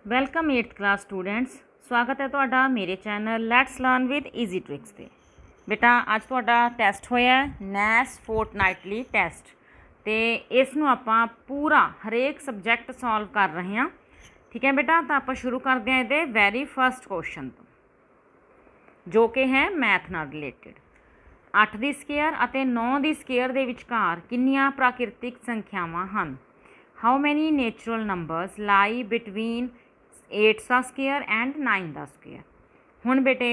Welcome 8th class students. ਸਵਾਗਤ ਹੈ ਤੁਹਾਡਾ ਮੇਰੇ channel let's learn with easy tricks 'ਤੇ। ਬੇਟਾ ਅੱਜ ਤੁਹਾਡਾ ਟੈਸਟ ਹੋਇਆ ਨੈਸ ਫੋਰਟਨਾਈਟਲੀ ਟੈਸਟ, ਅਤੇ ਇਸ ਨੂੰ ਆਪਾਂ ਪੂਰਾ ਹਰੇਕ ਸਬਜੈਕਟ ਸੋਲਵ ਕਰ ਰਹੇ ਹਾਂ। ਠੀਕ ਹੈ ਬੇਟਾ, ਤਾਂ ਆਪਾਂ ਸ਼ੁਰੂ ਕਰਦੇ ਹਾਂ ਇਹਦੇ ਵੈਰੀ ਫਸਟ ਕੁਐਸਚਨ ਤੋਂ, ਜੋ ਕਿ ਹੈ ਮੈਥ ਨਾਲ ਰਿਲੇਟਿਡ। 8 ਦੀ ਸਕੇਅਰ ਅਤੇ 9 ਦੀ ਸਕੇਅਰ ਦੇ ਵਿਚਕਾਰ ਕਿੰਨੀਆਂ ਪ੍ਰਾਕਿਰਤਿਕ ਸੰਖਿਆਵਾਂ ਹਨ? ਹਾਊ ਮੈਨੀ ਨੇਚੁਰਲ ਨੰਬਰਸ ਲਾਈ between 8 the square and 9 the square. ਹੁਣ ਬੇਟੇ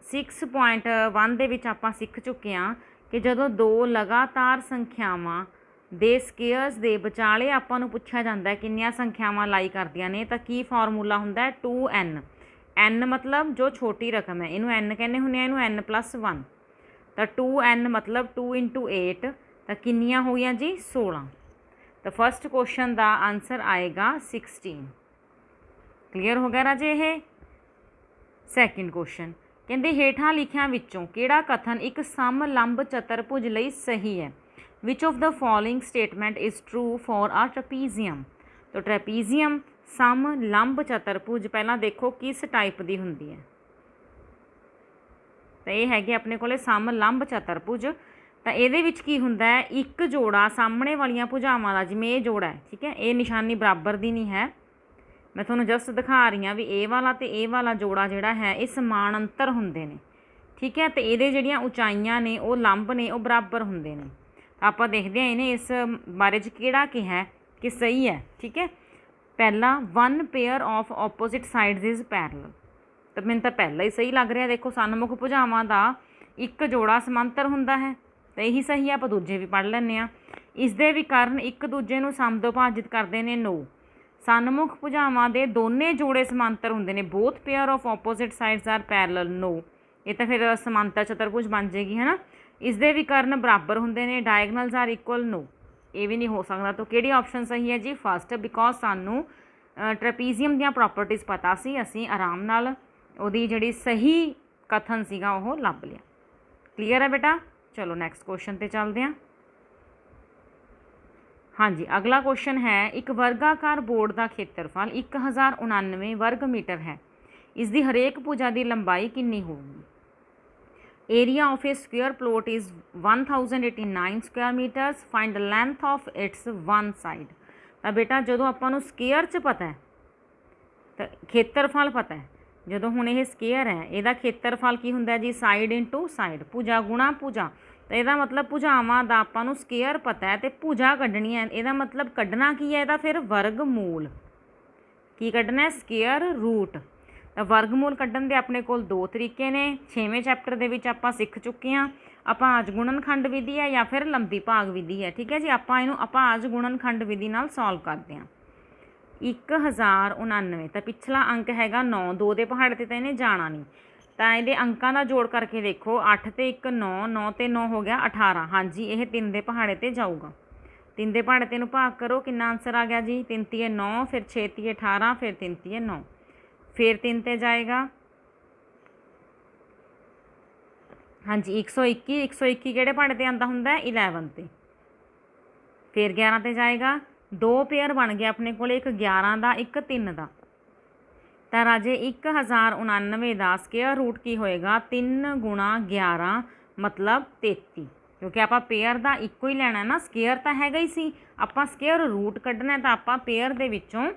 6.1 ਦੇ ਵਿੱਚ ਆਪਾਂ ਸਿੱਖ ਚੁੱਕੇ ਹਾਂ ਕਿ ਜਦੋਂ ਦੋ ਲਗਾਤਾਰ ਸੰਖਿਆਵਾਂ ਦੇ ਸਕੇਅਰਸ ਦੇ ਵਿਚਾਲੇ ਆਪਾਂ ਨੂੰ ਪੁੱਛਿਆ ਜਾਂਦਾ ਹੈ ਕਿੰਨੀਆਂ ਸੰਖਿਆਵਾਂ ਲਾਈ ਕਰਦੀਆਂ ਨੇ, ਤਾਂ ਕੀ ਫਾਰਮੂਲਾ ਹੁੰਦਾ ਹੈ 2n। n ਮਤਲਬ ਜੋ ਛੋਟੀ ਰਕਮ ਹੈ, ਇਹਨੂੰ n ਕਹਿੰਦੇ ਹੁੰਦੇ ਆ, ਇਹਨੂੰ n+1। ਤਾਂ 2n ਮਤਲਬ 2 × 8, ਤਾਂ ਕਿੰਨੀਆਂ ਹੋ ਗਈਆਂ ਜੀ 16। ਤਾਂ ਫਸਟ ਕੁਐਸਚਨ ਦਾ ਆਨਸਰ ਆਏਗਾ 16। ਕਲੀਅਰ ਹੋ ਗਿਆ ਰਾਜੇ ਇਹ। ਸੈਕਿੰਡ ਕੁਐਸਚਨ ਕਹਿੰਦੇ ਹੇਠਾਂ ਲਿਖਿਆਂ ਵਿੱਚੋਂ ਕਿਹੜਾ ਕਥਨ ਇੱਕ ਸਮਲੰਬ ਚਤੁਰਭੁਜ ਲਈ ਸਹੀ ਹੈ? Which of the following statement is true for a trapezium. ਤਾਂ ਟ੍ਰੈਪੀਜ਼ੀਅਮ ਸਮਲੰਬ ਚਤੁਰਭੁਜ ਪਹਿਲਾਂ ਦੇਖੋ ਕਿਸ ਟਾਈਪ ਦੀ ਹੁੰਦੀ ਹੈ। ਤਾਂ ਇਹ ਹੈਗੇ ਆਪਣੇ ਕੋਲੇ ਸਮਲੰਬ ਚਤੁਰਭੁਜ। ਤਾਂ ਇਹਦੇ ਵਿੱਚ ਕੀ ਹੁੰਦਾ ਹੈ, ਇੱਕ ਜੋੜਾ ਸਾਹਮਣੇ ਵਾਲੀਆਂ ਭੁਜਾਵਾਂ ਦਾ, ਜਿਵੇਂ ਇਹ ਜੋੜਾ ਹੈ, ਠੀਕ ਹੈ, ਇਹ ਨਿਸ਼ਾਨੀ ਬਰਾਬਰ ਦੀ ਨਹੀਂ ਹੈ, ਮੈਂ ਤੁਹਾਨੂੰ ਜਸਟ ਦਿਖਾ ਰਹੀ ਹਾਂ ਵੀ ਇਹ ਵਾਲਾ ਅਤੇ ਇਹ ਵਾਲਾ ਜੋੜਾ ਜਿਹੜਾ ਹੈ ਇਹ ਸਮਾਨਾਂਤਰ ਹੁੰਦੇ ਨੇ। ਠੀਕ ਹੈ, ਅਤੇ ਇਹਦੇ ਜਿਹੜੀਆਂ ਉਚਾਈਆਂ ਨੇ ਉਹ ਲੰਬ ਨੇ, ਉਹ ਬਰਾਬਰ ਹੁੰਦੇ ਨੇ। ਤਾਂ ਆਪਾਂ ਦੇਖਦੇ ਹਾਂ ਇਹਨੇ ਇਸ ਬਾਰੇ 'ਚ ਕਿਹੜਾ ਕਿਹਾ ਕਿ ਸਹੀ ਹੈ। ਠੀਕ ਹੈ, ਪਹਿਲਾ 1 pair of opposite sides is parallel. ਤਾਂ ਮੈਨੂੰ ਤਾਂ ਪਹਿਲਾਂ ਹੀ ਸਹੀ ਲੱਗ ਰਿਹਾ। ਦੇਖੋ ਸਨਮੁਖ ਭੁਜਾਵਾਂ ਦਾ ਇੱਕ ਜੋੜਾ ਸਮਾਂਤਰ ਹੁੰਦਾ ਹੈ, ਤਾਂ ਇਹੀ ਸਹੀ ਹੈ। ਆਪਾਂ ਦੂਜੇ ਵੀ ਪੜ੍ਹ ਲੈਂਦੇ ਹਾਂ। ਇਸ ਦੇ ਵਿਕਰਨ ਇੱਕ ਦੂਜੇ ਨੂੰ ਸਮਦੁਭਾਜਿਤ ਕਰਦੇ ਨੇ 9। ਸਨਮੁਖ ਭੁਜਾਵਾਂ ਦੇ ਦੋਨੇ ਜੋੜੇ ਸਮਾਂਤਰ ਹੁੰਦੇ ਨੇ, both pair of opposite sides are parallel 9। ਇਹ ਤਾਂ ਫਿਰ ਸਮਾਂਤਰ ਚਤੁਰਭੁਜ ਬਣ ਜਾਏਗੀ, ਹੈ ਨਾ। ਇਸ ਦੇ ਵਿਕਰਨ ਬਰਾਬਰ ਹੁੰਦੇ ਨੇ, ਡਾਇਗਨਲਸ ਆਰ ਇਕੁਅਲ 9। ਇਹ ਵੀ ਨਹੀਂ ਹੋ ਸਕਦਾ। ਤਾਂ ਕਿਹੜੀ ਆਪਸ਼ਨ ਸਹੀ ਹੈ ਜੀ? ਫਸਟ, ਬਿਕੋਜ਼ ਸਾਨੂੰ ਟ੍ਰੈਪੀਜ਼ੀਅਮ ਦੀਆਂ ਪ੍ਰੋਪਰਟੀਜ਼ ਪਤਾ ਸੀ, ਅਸੀਂ ਆਰਾਮ ਨਾਲ ਉਹਦੀ ਜਿਹੜੀ ਸਹੀ ਕਥਨ ਸੀਗਾ ਉਹ ਲੱਭ ਲਿਆ। ਕਲੀਅਰ ਹੈ ਬੇਟਾ? ਚਲੋ ਨੈਕਸਟ ਕੁਐਸਚਨ 'ਤੇ ਚੱਲਦੇ ਹਾਂ। ਹਾਂਜੀ, ਅਗਲਾ ਕੁਐਸਚਨ ਹੈ ਇੱਕ ਵਰਗਾਕਾਰ ਬੋਰਡ ਦਾ ਖੇਤਰਫਲ 1099 ਵਰਗ ਮੀਟਰ ਹੈ। ਇਸ ਦੀ ਹਰੇਕ ਭੁਜਾ ਦੀ ਲੰਬਾਈ ਕਿੰਨੀ ਹੋਊਗੀ? Area of A square plot is 1089 square metres. Find the length of its one side. ਤਾਂ ਬੇਟਾ ਜਦੋਂ ਆਪਾਂ ਨੂੰ ਸਕੁਅਰ 'ਚ ਪਤਾ ਹੈ ਤਾਂ ਖੇਤਰਫਲ ਪਤਾ ਹੈ। ਜਦੋਂ ਹੁਣ ਇਹ ਸਕੁਅਰ ਹੈ, ਇਹਦਾ ਖੇਤਰਫਲ ਕੀ ਹੁੰਦਾ ਜੀ? ਸਾਈਡ ਇੰਟੂ ਸਾਈਡ, ਭੁਜਾ ਗੁਣਾ ਭੁਜਾ। ਤਾਂ ਇਹਦਾ ਮਤਲਬ ਭੁਜਾਵਾਂ ਦਾ ਆਪਾਂ ਨੂੰ ਸਕੁਅਰ ਪਤਾ ਹੈ ਅਤੇ ਭੁਜਾ ਕੱਢਣੀ ਹੈ। ਇਹਦਾ ਮਤਲਬ ਕੱਢਣਾ ਕੀ ਹੈ? ਇਹਦਾ ਫਿਰ ਵਰਗਮੂਲ। ਕੀ ਕੱਢਣਾ ਹੈ? Square root. ਤਾਂ ਵਰਗਮੂਲ ਕੱਢਣ ਦੇ ਆਪਣੇ ਕੋਲ ਦੋ ਤਰੀਕੇ ਨੇ। 6ਵੇਂ ਚੈਪਟਰ ਦੇ ਵਿੱਚ ਆਪਾਂ ਸਿੱਖ ਚੁੱਕੇ ਹਾਂ। ਅਭਾਜ ਗੁਣਨਖੰਡ ਵਿਧੀ ਹੈ ਜਾਂ ਫਿਰ ਲੰਬੀ ਭਾਗ ਵਿਧੀ ਹੈ। ਠੀਕ ਹੈ ਜੀ, ਆਪਾਂ ਇਹਨੂੰ ਅਭਾਜ ਗੁਣਨਖੰਡ ਵਿਧੀ ਨਾਲ ਸੋਲਵ ਕਰਦੇ ਹਾਂ। 1099, ਤਾਂ ਪਿਛਲਾ ਅੰਕ ਹੈਗਾ 9, 2 ਦੇ ਪਹਾੜੇ 'ਤੇ ਤਾਂ ਇਹਨੇ ਜਾਣਾ ਨਹੀਂ। ਤਾਂ ਇਹਦੇ ਅੰਕਾਂ ਦਾ ਜੋੜ ਕਰਕੇ ਦੇਖੋ, 8 ਤੇ 1 9, 9 ਤੇ 9 ਹੋ ਗਿਆ 18। ਹਾਂਜੀ, ਇਹ 3 ਦੇ ਪਹਾੜੇ 'ਤੇ ਜਾਊਗਾ। 3 ਦੇ ਪਹਾੜੇ 'ਤੇ ਨੂੰ ਭਾਗ ਕਰੋ, ਕਿੰਨਾ ਆਂਸਰ ਆ ਗਿਆ ਜੀ? 3 ਤੀਏ 9, ਫਿਰ 6 ਤੀਏ 18, ਫਿਰ 3 ਤੀਏ 9, ਫਿਰ 3 'ਤੇ ਜਾਏਗਾ। ਹਾਂਜੀ 121, 121 ਕਿਹੜੇ ਪਹਾੜੇ 'ਤੇ ਆਉਂਦਾ ਹੁੰਦਾ ਹੈ? 11 'ਤੇ। ਫਿਰ 11 'ਤੇ ਜਾਏਗਾ। ਦੋ ਪੇਅਰ ਬਣ ਗਏ ਆਪਣੇ ਕੋਲ, ਇੱਕ 11 ਦਾ, ਇੱਕ 3 ਦਾ। ਤਾਂ ਰਾਜੇ 1099 ਦਾ ਸਕੁਅਰ ਰੂਟ ਕੀ ਹੋਏਗਾ? 3 × 11 ਮਤਲਬ 33, ਕਿਉਂਕਿ ਆਪਾਂ ਪੇਅਰ ਦਾ ਇੱਕੋ ਹੀ ਲੈਣਾ ਨਾ, ਸਕੁਅਰ ਤਾਂ ਹੈਗਾ ਹੀ ਸੀ। ਆਪਾਂ ਸਕੁਅਰ ਰੂਟ ਕੱਢਣਾ, ਤਾਂ ਆਪਾਂ ਪੇਅਰ ਦੇ ਵਿੱਚੋਂ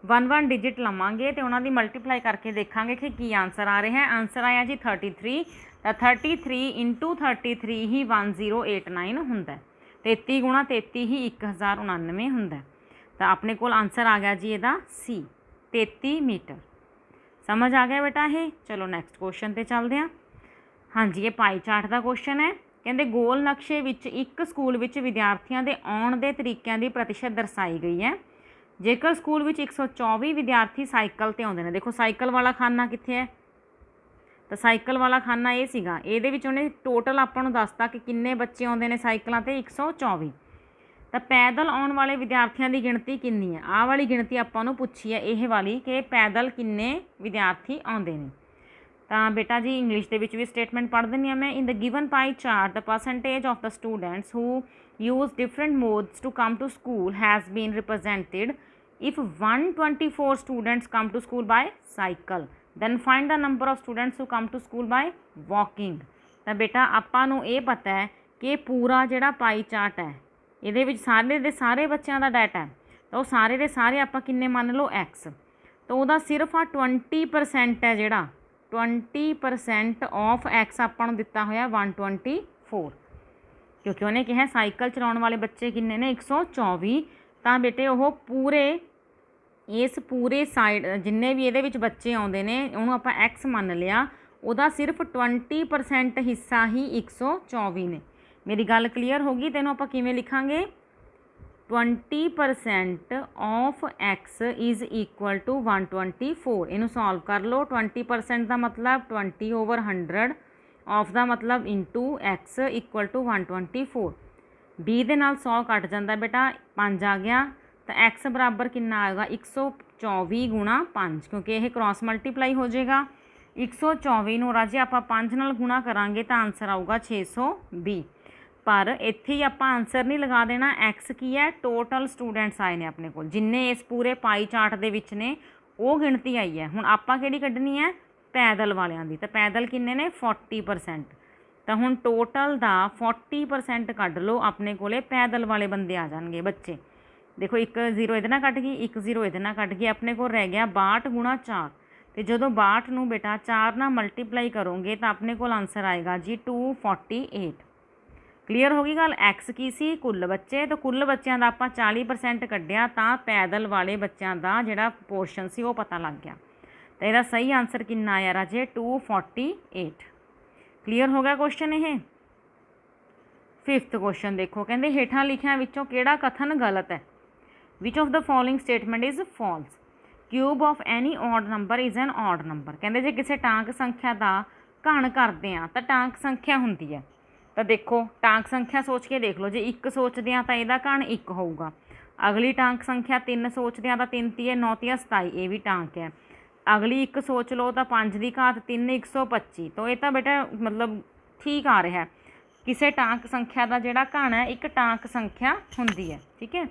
1 ਡਿਜਿਟ ਲਵਾਂਗੇ ਅਤੇ ਉਹਨਾਂ ਦੀ ਮਲਟੀਪਲਾਈ ਕਰਕੇ ਦੇਖਾਂਗੇ ਕਿ ਕੀ ਆਂਸਰ ਆ ਰਿਹਾ ਹੈ। ਆਂਸਰ ਆਇਆ ਜੀ 33। ਤਾਂ 33 × 33 ਹੀ 1089 ਹੁੰਦਾ। 33 × 33 ਹੀ 1099 ਹੁੰਦਾ। ਤਾਂ ਆਪਣੇ ਕੋਲ ਆਂਸਰ ਆ ਗਿਆ ਜੀ ਇਹਦਾ ਸੀ, 33 ਮੀਟਰ। ਸਮਝ ਆ ਗਿਆ ਬੇਟਾ ਇਹ? ਚਲੋ ਨੈਕਸਟ ਕੁਐਸਚਨ 'ਤੇ ਚੱਲਦੇ ਹਾਂ। ਹਾਂਜੀ, ਇਹ ਪਾਈ ਚਾਰਟ ਦਾ ਕੁਐਸਚਨ ਹੈ। ਕਹਿੰਦੇ ਗੋਲ ਨਕਸ਼ੇ ਵਿੱਚ ਇੱਕ ਸਕੂਲ ਵਿੱਚ ਵਿਦਿਆਰਥੀਆਂ ਦੇ ਆਉਣ ਦੇ ਤਰੀਕਿਆਂ ਦੀ ਪ੍ਰਤੀਸ਼ਤ ਦਰਸਾਈ ਗਈ ਹੈ। ਜੇਕਰ ਸਕੂਲ ਵਿੱਚ 124 ਵਿਦਿਆਰਥੀ ਸਾਈਕਲ 'ਤੇ ਆਉਂਦੇ ਨੇ, ਦੇਖੋ ਸਾਈਕਲ ਵਾਲਾ ਖਾਨਾ ਕਿੱਥੇ ਹੈ? ਤਾਂ ਸਾਈਕਲ ਵਾਲਾ ਖਾਨਾ ਇਹ ਸੀਗਾ। ਇਹਦੇ ਵਿੱਚ ਉਹਨੇ ਟੋਟਲ ਆਪਾਂ ਨੂੰ ਦੱਸਤਾ ਕਿ ਕਿੰਨੇ ਬੱਚੇ ਆਉਂਦੇ ਨੇ ਸਾਈਕਲਾਂ 'ਤੇ, 124। ਤਾਂ ਪੈਦਲ ਆਉਣ ਵਾਲੇ ਵਿਦਿਆਰਥੀਆਂ ਦੀ ਗਿਣਤੀ ਕਿੰਨੀ ਹੈ? ਆਹ ਵਾਲੀ ਗਿਣਤੀ ਆਪਾਂ ਨੂੰ ਪੁੱਛੀ ਹੈ, ਇਹ ਵਾਲੀ, ਕਿ ਪੈਦਲ ਕਿੰਨੇ ਵਿਦਿਆਰਥੀ ਆਉਂਦੇ ਨੇ। ਤਾਂ ਬੇਟਾ ਜੀ ਇੰਗਲਿਸ਼ ਦੇ ਵਿੱਚ ਵੀ ਸਟੇਟਮੈਂਟ ਪੜ੍ਹ ਦਿੰਦੀ ਹਾਂ ਮੈਂ। In the given pie chart the percentage of the students who use different modes to come to school has been represented if 124 students come to school by cycle then find the number of students who come to school by walking। ਤਾਂ ਬੇਟਾ ਆਪਾਂ ਨੂੰ ਇਹ ਪਤਾ ਹੈ ਕਿ ਪੂਰਾ ਜਿਹੜਾ ਪਾਈ ਚਾਰਟ ਹੈ ਇਹਦੇ ਵਿੱਚ ਸਾਰੇ ਦੇ ਸਾਰੇ ਬੱਚਿਆਂ ਦਾ ਡਾਟਾ ਹੈ, ਤਾਂ ਉਹ ਸਾਰੇ ਦੇ ਸਾਰੇ ਆਪਾਂ ਕਿੰਨੇ ਮੰਨ ਲਓ x, ਤਾਂ ਉਹਦਾ ਸਿਰਫ ਆ 20% ਹੈ ਜਿਹੜਾ 20% ਆਫ x ਆਪਾਂ ਨੂੰ ਦਿੱਤਾ ਹੋਇਆ 124, ਕਿਉਂਕਿ ਉਹਨੇ ਕਿਹਾ ਸਾਈਕਲ ਚਲਾਉਣ ਵਾਲੇ ਬੱਚੇ ਕਿੰਨੇ ਨੇ 124। ਤਾਂ ਬੇਟੇ ਉਹ ਪੂਰੇ ਇਸ ਪੂਰੇ ਸਾਈਡ ਜਿੰਨੇ ਵੀ ਇਹਦੇ ਵਿੱਚ ਬੱਚੇ ਆਉਂਦੇ ਨੇ ਉਹਨੂੰ ਆਪਾਂ x ਮੰਨ ਲਿਆ, ਉਹਦਾ ਸਿਰਫ 20% ਹਿੱਸਾ ਹੀ 124 ਨੇ। ਮੇਰੀ ਗੱਲ ਕਲੀਅਰ ਹੋ ਗਈ? ਤੈਨੂੰ ਆਪਾਂ ਕਿਵੇਂ ਲਿਖਾਂਗੇ? 20% of x is equal to 124। ਇਹਨੂੰ ਸੋਲਵ ਕਰ ਲਓ। 20% ਦਾ ਮਤਲਬ 20/100, ਆਫ ਦਾ ਮਤਲਬ ਇੰਟੂ x ਇਕੁਅਲ ਟੂ 124। 20 ਦੇ ਨਾਲ 100 ਕੱਟ ਜਾਂਦਾ ਬੇਟਾ, 5 ਆ ਗਿਆ, ਤਾਂ x ਬਰਾਬਰ ਕਿੰਨਾ ਆਏਗਾ 124 ਗੁਣਾ 5, ਕਿਉਂਕਿ ਇਹ ਕ੍ਰੋਸ ਮਲਟੀਪਲਾਈ ਹੋ ਜਾਏਗਾ। 124 ਨੂੰ ਰਾਜੇ ਆਪਾਂ 5 ਨਾਲ ਗੁਣਾ ਕਰਾਂਗੇ ਤਾਂ ਆਨਸਰ ਆਊਗਾ 620। ਪਰ ਇੱਥੇ ਹੀ ਆਪਾਂ ਆਨਸਰ ਨਹੀਂ ਲਗਾ ਦੇਣਾ, x ਕੀ ਹੈ ਟੋਟਲ ਸਟੂਡੈਂਟਸ ਆਏ ਨੇ ਆਪਣੇ ਕੋਲ, ਜਿੰਨੇ ਇਸ ਪੂਰੇ ਪਾਈ ਚਾਰਟ ਦੇ ਵਿੱਚ ਨੇ ਉਹ ਗਿਣਤੀ ਆਈ ਹੈ। ਹੁਣ ਆਪਾਂ ਕਿਹੜੀ ਕੱਢਣੀ ਹੈ? ਪੈਦਲ ਵਾਲਿਆਂ ਦੀ। ਤਾਂ ਪੈਦਲ ਕਿੰਨੇ ਨੇ 40%, ਤਾਂ ਹੁਣ ਟੋਟਲ ਦਾ 40% ਕੱਢ ਲਓ, ਆਪਣੇ ਕੋਲੇ ਪੈਦਲ ਵਾਲੇ ਬੰਦੇ ਆ ਜਾਣਗੇ ਬੱਚੇ। ਦੇਖੋ 1 0 ਇਹਦੇ ਨਾਲ ਕੱਟ ਗਈ, 1 0 ਇਹਦੇ ਨਾਲ ਕੱਟ ਗਈ, ਆਪਣੇ ਕੋਲ ਰਹਿ ਗਿਆ 62 ਗੁਣਾ 4। ਤੇ ਜਦੋਂ 62 ਨੂੰ ਬੇਟਾ 4 ਨਾਲ ਮਲਟੀਪਲਾਈ ਕਰੋਗੇ ਤਾਂ ਆਪਣੇ ਕੋਲ ਆਨਸਰ ਆਏਗਾ ਜੀ 248। ਕਲੀਅਰ ਹੋ ਗਈ ਗੱਲ? x ਕੀ ਸੀ? ਕੁੱਲ ਬੱਚੇ, ਤਾਂ ਕੁੱਲ ਬੱਚਿਆਂ ਦਾ ਆਪਾਂ 40% ਕੱਢਿਆ ਤਾਂ ਪੈਦਲ ਵਾਲੇ ਬੱਚਿਆਂ ਦਾ ਜਿਹੜਾ ਪੋਰਸ਼ਨ ਸੀ ਉਹ ਪਤਾ ਲੱਗ ਗਿਆ। ਤਾਂ ਇਹਦਾ ਸਹੀ ਆਨਸਰ ਕਿੰਨਾ ਆਇਆ ਰਾਜੇ 248। ਕਲੀਅਰ ਹੋ ਗਿਆ ਕੁਐਸਚਨ ਇਹ? 5th ਕੁਐਸਚਨ ਦੇਖੋ, ਕਹਿੰਦੇ ਹੇਠਾਂ ਲਿਖਿਆਂ ਵਿੱਚੋਂ ਕਿਹੜਾ ਕਥਨ ਗਲਤ ਹੈ? Which of the following statement is false? Cube of any odd number is an odd number. ਕਹਿੰਦੇ ਜੇ ਕਿਸੇ ਟਾਂਕ ਸੰਖਿਆ ਦਾ ਘਣ ਕਰਦੇ ਹਾਂ ਤਾਂ ਟਾਂਕ ਸੰਖਿਆ ਹੁੰਦੀ ਹੈ। ਤਾਂ ਦੇਖੋ ਟਾਂਕ ਸੰਖਿਆ ਸੋਚ ਕੇ ਦੇਖ ਲਓ, ਜੇ 1 ਸੋਚਦੇ ਹਾਂ ਤਾਂ ਇਹਦਾ ਘਣ 1 ਹੋਊਗਾ। ਅਗਲੀ ਟਾਂਕ ਸੰਖਿਆ 3 ਸੋਚਦੇ ਹਾਂ ਤਾਂ 3 ਤੀਏ 9 ਤੀਆ 27, ਇਹ ਵੀ ਟਾਂਕ ਹੈ। ਅਗਲੀ 1 ਸੋਚ ਲਓ ਤਾਂ 5 ਦੀ ਘਾਤ 3 125। ਤਾਂ ਇਹ ਤਾਂ ਬੇਟਾ ਮਤਲਬ ਠੀਕ ਆ ਰਿਹਾ। ਕਿਸੇ ਟਾਂਕ ਸੰਖਿਆ ਦਾ ਜਿਹੜਾ ਘਣ ਹੈ ਇੱਕ ਟਾਂਕ ਸੰਖਿਆ ਹੁੰਦੀ ਹੈ, ਠੀਕ ਹੈ।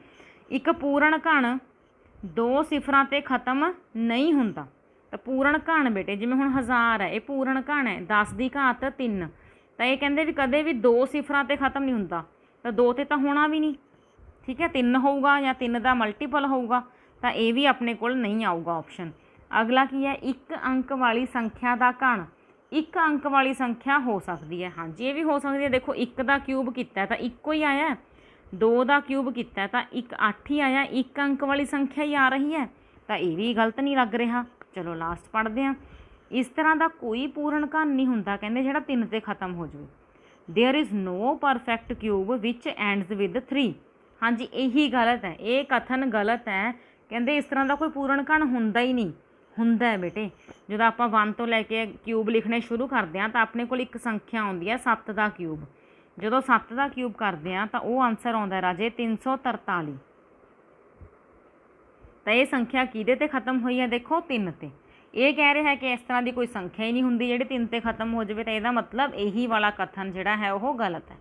ਇੱਕ ਪੂਰਨ ਘਣ 2 ਸਿਫਰਾਂ 'ਤੇ ਖਤਮ ਨਹੀਂ ਹੁੰਦਾ। ਤਾਂ ਪੂਰਨ ਘਣ ਬੇਟੇ ਜਿਵੇਂ ਹੁਣ 1000 ਹੈ, ਇਹ ਪੂਰਨ ਘਣ ਹੈ 10 ਦੀ ਘਾਤ 3, ਤਾਂ ਇਹ ਕਹਿੰਦੇ ਵੀ ਕਦੇ ਵੀ 2 ਸਿਫਰਾਂ 'ਤੇ ਖਤਮ ਨਹੀਂ ਹੁੰਦਾ, ਤਾਂ 2 'ਤੇ ਤਾਂ ਹੋਣਾ ਵੀ ਨਹੀਂ, ਠੀਕ ਹੈ। 3 ਹੋਊਗਾ ਜਾਂ 3 ਦਾ ਮਲਟੀਪਲ ਹੋਊਗਾ, ਤਾਂ ਇਹ ਵੀ ਆਪਣੇ ਕੋਲ ਨਹੀਂ ਆਊਗਾ ਆਪਸ਼ਨ। ਅਗਲਾ ਕੀ ਹੈ? 1 ਅੰਕ ਵਾਲੀ ਸੰਖਿਆ ਦਾ ਘਣ 1 ਅੰਕ ਵਾਲੀ ਸੰਖਿਆ ਹੋ ਸਕਦੀ ਹੈ। ਹਾਂਜੀ ਇਹ ਵੀ ਹੋ ਸਕਦੀ ਹੈ। ਦੇਖੋ 1 ਦਾ ਕਿਊਬ ਕੀਤਾ ਤਾਂ ਇੱਕੋ ਹੀ ਆਇਆ, 2 ਦਾ ਕਿਊਬ ਕੀਤਾ ਤਾਂ 1 8 ਹੀ ਆਇਆ, 1 ਅੰਕ ਵਾਲੀ ਸੰਖਿਆ ਹੀ ਆ ਰਹੀ ਹੈ, ਤਾਂ ਇਹ ਵੀ ਗਲਤ ਨਹੀਂ ਲੱਗ ਰਿਹਾ। ਚਲੋ ਲਾਸਟ ਪੜ੍ਹਦੇ ਹਾਂ। ਇਸ ਤਰ੍ਹਾਂ ਦਾ ਕੋਈ ਪੂਰਨ ਘਣ ਨਹੀਂ ਹੁੰਦਾ ਕਹਿੰਦੇ ਜਿਹੜਾ 3 'ਤੇ ਖਤਮ ਹੋ ਜਾਵੇ। There is no perfect cube which ends with 3। ਹਾਂਜੀ ਇਹੀ ਗਲਤ ਹੈ, ਇਹ ਕਥਨ ਗਲਤ ਹੈ। ਕਹਿੰਦੇ ਇਸ ਤਰ੍ਹਾਂ ਦਾ ਕੋਈ ਪੂਰਨ ਘਣ ਹੁੰਦਾ ਹੀ ਨਹੀਂ। ਹੁੰਦਾ ਹੈ ਬੇਟੇ, ਜਦੋਂ ਆਪਾਂ 1 ਤੋਂ ਲੈ ਕੇ ਕਿਊਬ ਲਿਖਣੇ ਸ਼ੁਰੂ ਕਰਦੇ ਹਾਂ ਤਾਂ ਆਪਣੇ ਕੋਲ ਇੱਕ ਸੰਖਿਆ ਆਉਂਦੀ ਹੈ 7 ਦਾ ਕਿਊਬ। ਜਦੋਂ 7 ਦਾ ਕਿਊਬ ਕਰਦੇ ਹਾਂ ਤਾਂ ਉਹ ਆਨਸਰ ਆਉਂਦਾ ਰਾਜੇ 343। ਤਾਂ ਇਹ ਸੰਖਿਆ ਕਿਹਦੇ 'ਤੇ ਖਤਮ ਹੋਈ ਹੈ? ਦੇਖੋ 3 'ਤੇ। ਇਹ ਕਹਿ ਰਿਹਾ ਹੈ ਕਿ ਇਸ ਤਰ੍ਹਾਂ ਦੀ ਕੋਈ ਸੰਖਿਆ ਹੀ ਨਹੀਂ ਹੁੰਦੀ ਜਿਹੜੀ 3 'ਤੇ ਖਤਮ ਹੋ ਜਾਵੇ, ਤਾਂ ਇਹਦਾ ਮਤਲਬ ਇਹੀ ਵਾਲਾ ਕਥਨ ਜਿਹੜਾ ਹੈ ਉਹ ਗਲਤ ਹੈ।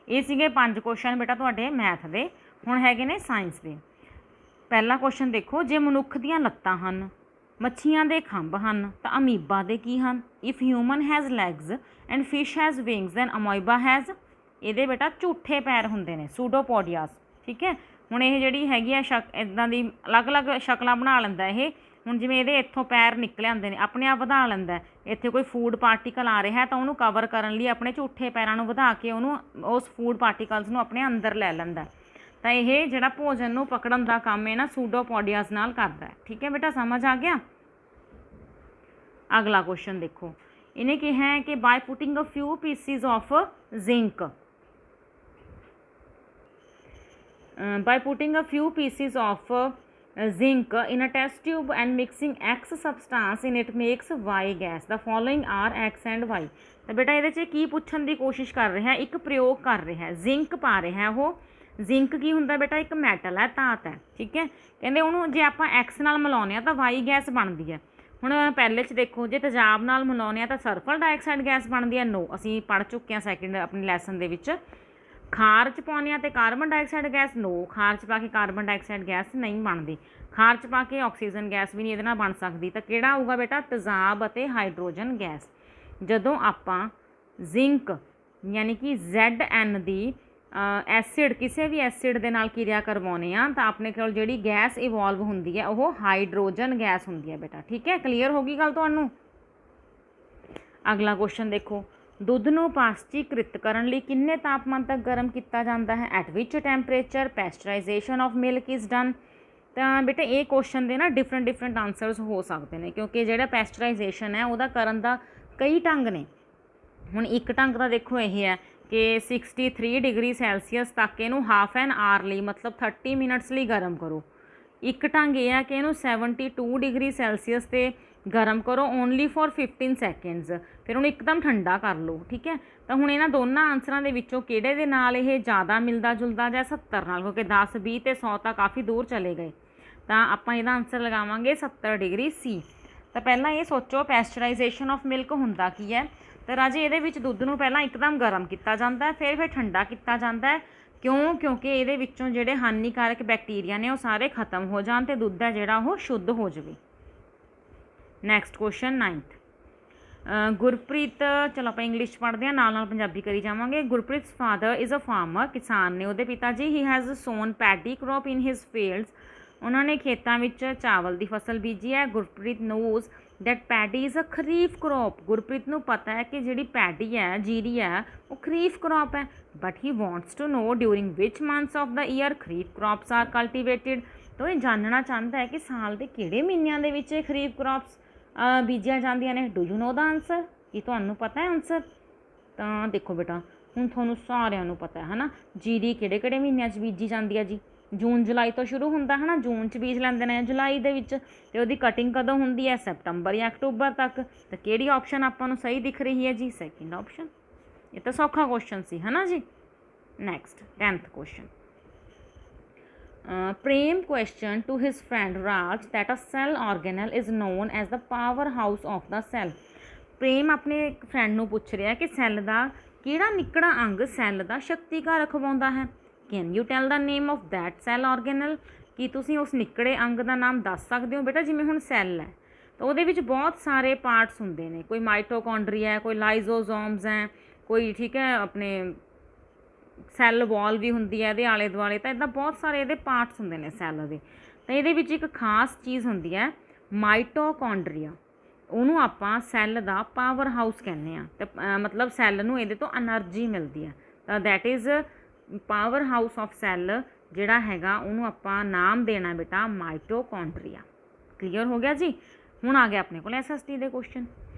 ਇਹ ਸੀਗੇ 5 ਕੁਐਸਚਨ ਬੇਟਾ ਤੁਹਾਡੇ ਮੈਥ ਦੇ। ਹੁਣ ਹੈਗੇ ਨੇ ਸਾਇੰਸ ਦੇ। ਪਹਿਲਾ ਕੁਐਸਚਨ ਦੇਖੋ, ਜੇ ਮਨੁੱਖ ਦੀਆਂ ਲੱਤਾਂ ਹਨ, ਮੱਛੀਆਂ ਦੇ ਖੰਭ ਹਨ, ਤਾਂ ਅਮੀਬਾ ਦੇ ਕੀ ਹਨ? If human has legs and fish has wings then amoeba has. ਇਹਦੇ ਬੇਟਾ ਝੂਠੇ ਪੈਰ ਹੁੰਦੇ ਨੇ, ਸੂਡੋਪੋਡੀਆਸ, ਠੀਕ ਹੈ। ਹੁਣ ਇਹ ਜਿਹੜੀ ਹੈਗੀ ਆ ਇੱਦਾਂ ਦੀ ਅਲੱਗ-ਅਲੱਗ ਸ਼ਕਲਾਂ ਬਣਾ ਲੈਂਦਾ ਇਹ। ਹੁਣ ਜਿਵੇਂ ਇਹਦੇ ਇੱਥੋਂ ਪੈਰ ਨਿਕਲੇ ਆਉਂਦੇ ਨੇ, ਆਪਣੇ ਆਪ ਵਧਾ ਲੈਂਦਾ। ਇੱਥੇ ਕੋਈ ਫੂਡ ਪਾਰਟੀਕਲ ਆ ਰਿਹਾ ਤਾਂ ਉਹਨੂੰ ਕਵਰ ਕਰਨ ਲਈ ਆਪਣੇ ਝੂਠੇ ਪੈਰਾਂ ਨੂੰ ਵਧਾ ਕੇ ਉਹਨੂੰ ਉਸ ਫੂਡ ਪਾਰਟੀਕਲਸ ਨੂੰ ਆਪਣੇ ਅੰਦਰ ਲੈ ਲੈਂਦਾ। ਤਾਂ ਇਹ ਜਿਹੜਾ ਭੋਜਨ ਨੂੰ ਪਕੜਨ ਦਾ ਕੰਮ ਹੈ ਨਾ ਸੂਡੋਪੋਡੀਆਸ ਨਾਲ ਕਰਦਾ ਹੈ, ਠੀਕ ਹੈ ਬੇਟਾ, ਸਮਝ ਆ ਗਿਆ। ਅਗਲਾ ਕੁਐਸਚਨ ਦੇਖੋ, ਇਹਨੇ ਕਿਹਾ ਹੈ ਕਿ by putting a few pieces of zinc by putting a few pieces of zinc in a test tube and mixing X substance in it makes Y gas. The following are X and Y. ਤਾਂ ਬੇਟਾ ਇਹਦੇ 'ਚ ਕੀ ਪੁੱਛਣ ਦੀ ਕੋਸ਼ਿਸ਼ ਕਰ ਰਿਹਾ? ਇੱਕ ਪ੍ਰਯੋਗ ਕਰ ਰਿਹਾ, ਜ਼ਿੰਕ ਪਾ ਰਿਹਾ ਉਹ। ਜ਼ਿੰਕ ਕੀ ਹੁੰਦਾ ਬੇਟਾ? ਇੱਕ ਮੈਟਲ ਹੈ, ਧਾਤ ਹੈ, ਠੀਕ ਹੈ। ਕਹਿੰਦੇ ਉਹਨੂੰ ਜੇ ਆਪਾਂ X ਨਾਲ ਮਿਲਾਉਂਦੇ ਹਾਂ ਤਾਂ Y ਗੈਸ ਬਣਦੀ ਹੈ। ਹੁਣ ਪਹਿਲੇ 'ਚ ਦੇਖੋ, ਜੇ ਤੇਜ਼ਾਬ ਨਾਲ ਮਿਲਾਉਂਦੇ ਹਾਂ ਤਾਂ ਸਲਫਰ ਡਾਈਆਕਸਾਈਡ ਗੈਸ ਬਣਦੀ ਹੈ। ਨੋ, ਅਸੀਂ ਪੜ੍ਹ ਚੁੱਕੇ ਹਾਂ ਸੈਕਿੰਡ ਆਪਣੀ ਲੈਸਨ ਦੇ ਵਿੱਚ। ਖਾਰ 'ਚ ਪਾਉਂਦੇ ਹਾਂ ਅਤੇ ਕਾਰਬਨ ਡਾਈਆਕਸਾਈਡ ਗੈਸ, ਨੋ, ਖਾਰ 'ਚ ਪਾ ਕੇ ਕਾਰਬਨ ਡਾਈਆਕਸਾਈਡ ਗੈਸ ਨਹੀਂ ਬਣਦੀ, ਖਾਰ 'ਚ ਪਾ ਕੇ ਆਕਸੀਜਨ ਗੈਸ ਵੀ ਨਹੀਂ ਇਹਦੇ ਨਾਲ ਬਣ ਸਕਦੀ। ਤਾਂ ਕਿਹੜਾ ਆਊਗਾ ਬੇਟਾ? ਤੇਜ਼ਾਬ ਅਤੇ ਹਾਈਡਰੋਜਨ ਗੈਸ। ਜਦੋਂ ਆਪਾਂ ਜ਼ਿੰਕ ਯਾਨੀ ਕਿ ZN ਦੀ ਐਸਿਡ, ਕਿਸੇ ਵੀ ਐਸਿਡ ਦੇ ਨਾਲ ਕਿਰਿਆ ਕਰਵਾਉਂਦੇ ਹਾਂ ਤਾਂ ਆਪਣੇ ਕੋਲ ਜਿਹੜੀ ਗੈਸ ਇਵੋਲਵ ਹੁੰਦੀ ਹੈ ਉਹ ਹਾਈਡਰੋਜਨ ਗੈਸ ਹੁੰਦੀ ਹੈ ਬੇਟਾ। ਠੀਕ ਹੈ, ਕਲੀਅਰ ਹੋ ਗਈ ਗੱਲ ਤੁਹਾਨੂੰ? ਅਗਲਾ ਕੁਐਸਚਨ ਦੇਖੋ, ਦੁੱਧ ਨੂੰ ਪਾਸਚੀਕ੍ਰਿਤ ਕਰਨ ਲਈ ਕਿੰਨੇ ਤਾਪਮਾਨ ਤੱਕ ਗਰਮ ਕੀਤਾ ਜਾਂਦਾ ਹੈ? At which temperature pasteurization of milk is done? ਤਾਂ ਬੇਟਾ ਇਹ ਕੁਐਸਚਨ ਦੇ ਨਾ ਡਿਫਰੈਂਟ ਆਨਸਰਸ ਹੋ ਸਕਦੇ ਨੇ, ਕਿਉਂਕਿ ਜਿਹੜਾ ਪੈਸਚਰਾਈਜੇਸ਼ਨ ਹੈ ਉਹਦਾ ਕਰਨ ਦਾ ਕਈ ਢੰਗ ਨੇ। ਹੁਣ ਇੱਕ ਢੰਗ ਤਾਂ ਦੇਖੋ ਇਹ ਹੈ ਕਿ 63 ਡਿਗਰੀ ਸੈਲਸੀਅਸ ਤੱਕ ਇਹਨੂੰ ਹਾਫ ਐਨ ਆਰ ਲਈ ਮਤਲਬ 30 ਮਿੰਟਸ ਲਈ ਗਰਮ ਕਰੋ। ਇੱਕ ਢੰਗ ਇਹ ਹੈ ਕਿ ਇਹਨੂੰ 72 ਡਿਗਰੀ ਸੈਲਸੀਅਸ 'ਤੇ ਗਰਮ ਕਰੋ ਓਨਲੀ ਫॉर 15 ਸੈਕਿੰਡਸ, ਫਿਰ ਉਹਨੂੰ ਇੱਕਦਮ ਠੰਡਾ ਕਰ ਲਓ। ਠੀਕ ਹੈ, ਤਾਂ ਹੁਣ ਇਹਨਾਂ ਦੋਨਾਂ ਆਨਸਰਾਂ ਦੇ ਵਿੱਚੋਂ ਕਿਹੜੇ ਦੇ ਨਾਲ ਇਹ ਜ਼ਿਆਦਾ ਮਿਲਦਾ ਜੁਲਦਾ ਜਾਂ 70 ਨਾਲ, ਕਿਉਂਕਿ 10, 20 ਅਤੇ 100 ਤਾਂ ਕਾਫੀ ਦੂਰ ਚਲੇ ਗਏ। ਤਾਂ ਆਪਾਂ ਇਹਦਾ ਆਨਸਰ ਲਗਾਵਾਂਗੇ 70 ਡਿਗਰੀ ਸੀ। ਤਾਂ ਪਹਿਲਾਂ ਇਹ ਸੋਚੋ ਪੈਸਚਰਾਈਜੇਸ਼ਨ ਆਫ ਮਿਲਕ ਹੁੰਦਾ ਕੀ ਹੈ? ਤਾਂ ਰਾਜੇ ਇਹਦੇ ਵਿੱਚ ਦੁੱਧ ਨੂੰ ਪਹਿਲਾਂ ਇੱਕਦਮ ਗਰਮ ਕੀਤਾ ਜਾਂਦਾ ਹੈ, ਫਿਰ ਠੰਡਾ ਕੀਤਾ ਜਾਂਦਾ ਹੈ। ਕਿਉਂ? ਕਿਉਂਕਿ ਇਹਦੇ ਵਿੱਚੋਂ ਜਿਹੜੇ ਹਾਨੀਕਾਰਕ ਬੈਕਟੀਰੀਆ ਨੇ ਉਹ ਸਾਰੇ ਖਤਮ ਹੋ ਜਾਣ ਅਤੇ ਦੁੱਧ ਹੈ ਜਿਹੜਾ ਉਹ ਸ਼ੁੱਧ ਹੋ ਜਾਵੇ। ਨੈਕਸਟ ਕੁਐਸਚਨ 9th, ਗੁਰਪ੍ਰੀਤ, ਚਲੋ ਆਪਾਂ ਇੰਗਲਿਸ਼ 'ਚ ਪੜ੍ਹਦੇ ਹਾਂ, ਨਾਲ ਪੰਜਾਬੀ ਕਰੀ ਜਾਵਾਂਗੇ। Gurpreet's father is a farmer, ਕਿਸਾਨ ਨੇ ਉਹਦੇ ਪਿਤਾ ਜੀ। He has sown paddy crop in his fields, ਉਹਨਾਂ ਨੇ ਖੇਤਾਂ ਵਿੱਚ ਚਾਵਲ ਦੀ ਫਸਲ ਬੀਜੀ ਹੈ। Gurpreet knows that paddy is a kharif crop, Gurpreet ਨੂੰ ਪਤਾ ਹੈ ਕਿ ਜਿਹੜੀ ਪੈਡੀ ਹੈ, ਜੀਰੀ ਹੈ, ਉਹ ਖਰੀਫ ਕਰੋਪ ਹੈ। But he wants to know during which months of the year kharif crops are cultivated, ਤਾਂ ਇਹ ਜਾਣਨਾ ਚਾਹੁੰਦਾ ਹੈ ਕਿ ਸਾਲ ਦੇ ਕਿਹੜੇ ਮਹੀਨਿਆਂ ਦੇ ਵਿੱਚ ਇਹ ਖਰੀਫ ਕਰੋਪਸ ਬੀਜੀਆਂ ਜਾਂਦੀਆਂ ਨੇ। Do you know the answer? ਕੀ ਤੁਹਾਨੂੰ ਪਤਾ ਹੈ ਆਨਸਰ? ਤਾਂ ਦੇਖੋ ਬੇਟਾ, ਹੁਣ ਤੁਹਾਨੂੰ ਸਾਰਿਆਂ ਨੂੰ ਪਤਾ ਹੈ ਨਾ, ਜੀਰੀ ਕਿਹੜੇ ਮਹੀਨਿਆਂ 'ਚ ਬੀਜੀ ਜਾਂਦੀ ਹੈ ਜੀ? ਜੂਨ ਜੁਲਾਈ ਤੋਂ ਸ਼ੁਰੂ ਹੁੰਦਾ ਹੈ ਨਾ, ਜੂਨ 'ਚ ਬੀਜ ਲੈਂਦੇ ਨੇ ਜੁਲਾਈ ਦੇ ਵਿੱਚ, ਅਤੇ ਉਹਦੀ ਕਟਿੰਗ ਕਦੋਂ ਹੁੰਦੀ ਹੈ? ਸੈਪਟੰਬਰ ਜਾਂ ਅਕਤੂਬਰ ਤੱਕ। ਤਾਂ ਕਿਹੜੀ ਆਪਸ਼ਨ ਆਪਾਂ ਨੂੰ ਸਹੀ ਦਿਖ ਰਹੀ ਹੈ ਜੀ? Second option. ਇਹ ਤਾਂ ਸੌਖਾ ਕੁਐਸਚਨ ਸੀ, ਹੈ ਨਾ ਜੀ। Next 10th question, Prem questioned to his friend Raj that a cell organelle is known as the powerhouse of the cell. ਪ੍ਰੇਮ ਆਪਣੇ ਇੱਕ ਫਰੈਂਡ ਨੂੰ ਪੁੱਛ ਰਿਹਾ ਕਿ ਸੈੱਲ ਦਾ ਕਿਹੜਾ ਨਿੱਕੜਾ ਅੰਗ ਸੈੱਲ ਦਾ ਸ਼ਕਤੀ ਘਰ ਅਖਵਾਉਂਦਾ ਹੈ। Can you tell the name of that cell organelle? ਕੀ ਤੁਸੀਂ ਉਸ ਨਿੱਕੜੇ ਅੰਗ ਦਾ ਨਾਮ ਦੱਸ ਸਕਦੇ ਹੋ? ਬੇਟਾ ਜਿਵੇਂ ਹੁਣ ਸੈੱਲ ਹੈ ਤਾਂ ਉਹਦੇ ਵਿੱਚ ਬਹੁਤ ਸਾਰੇ ਪਾਰਟਸ ਹੁੰਦੇ ਨੇ, ਕੋਈ ਮਾਈਟੋਕੌਂਡਰੀਆ ਹੈ, ਕੋਈ ਲਾਈਜ਼ੋਜ਼ੋਮਸ ਹੈ, ਕੋਈ ਠੀਕ ਹੈ ਆਪਣੇ ਸੈੱਲ ਵਾਲ ਵੀ ਹੁੰਦੀ ਹੈ ਇਹਦੇ ਆਲੇ ਦੁਆਲੇ। ਤਾਂ ਇੱਦਾਂ ਬਹੁਤ ਸਾਰੇ ਇਹਦੇ ਪਾਰਟਸ ਹੁੰਦੇ ਨੇ ਸੈੱਲ ਦੇ। ਤਾਂ ਇਹਦੇ ਵਿੱਚ ਇੱਕ ਖਾਸ ਚੀਜ਼ ਹੁੰਦੀ ਹੈ ਮਾਈਟੋਕੌਂਡਰੀਆ, ਉਹਨੂੰ ਆਪਾਂ ਸੈੱਲ ਦਾ ਪਾਵਰ ਹਾਊਸ ਕਹਿੰਦੇ ਹਾਂ। ਅਤੇ ਮਤਲਬ ਸੈੱਲ ਨੂੰ ਇਹਦੇ ਤੋਂ ਐਨਰਜੀ ਮਿਲਦੀ ਹੈ। ਤਾਂ that is power house of cell ਜਿਹੜਾ ਹੈਗਾ ਉਹਨੂੰ ਆਪਾਂ ਨਾਮ ਦੇਣਾ ਬੇਟਾ ਮਾਈਟੋਕੌਂਡਰੀਆ। ਕਲੀਅਰ ਹੋ ਗਿਆ ਜੀ। ਹੁਣ ਆ ਗਿਆ ਆਪਣੇ ਕੋਲ SST ਦੇ question.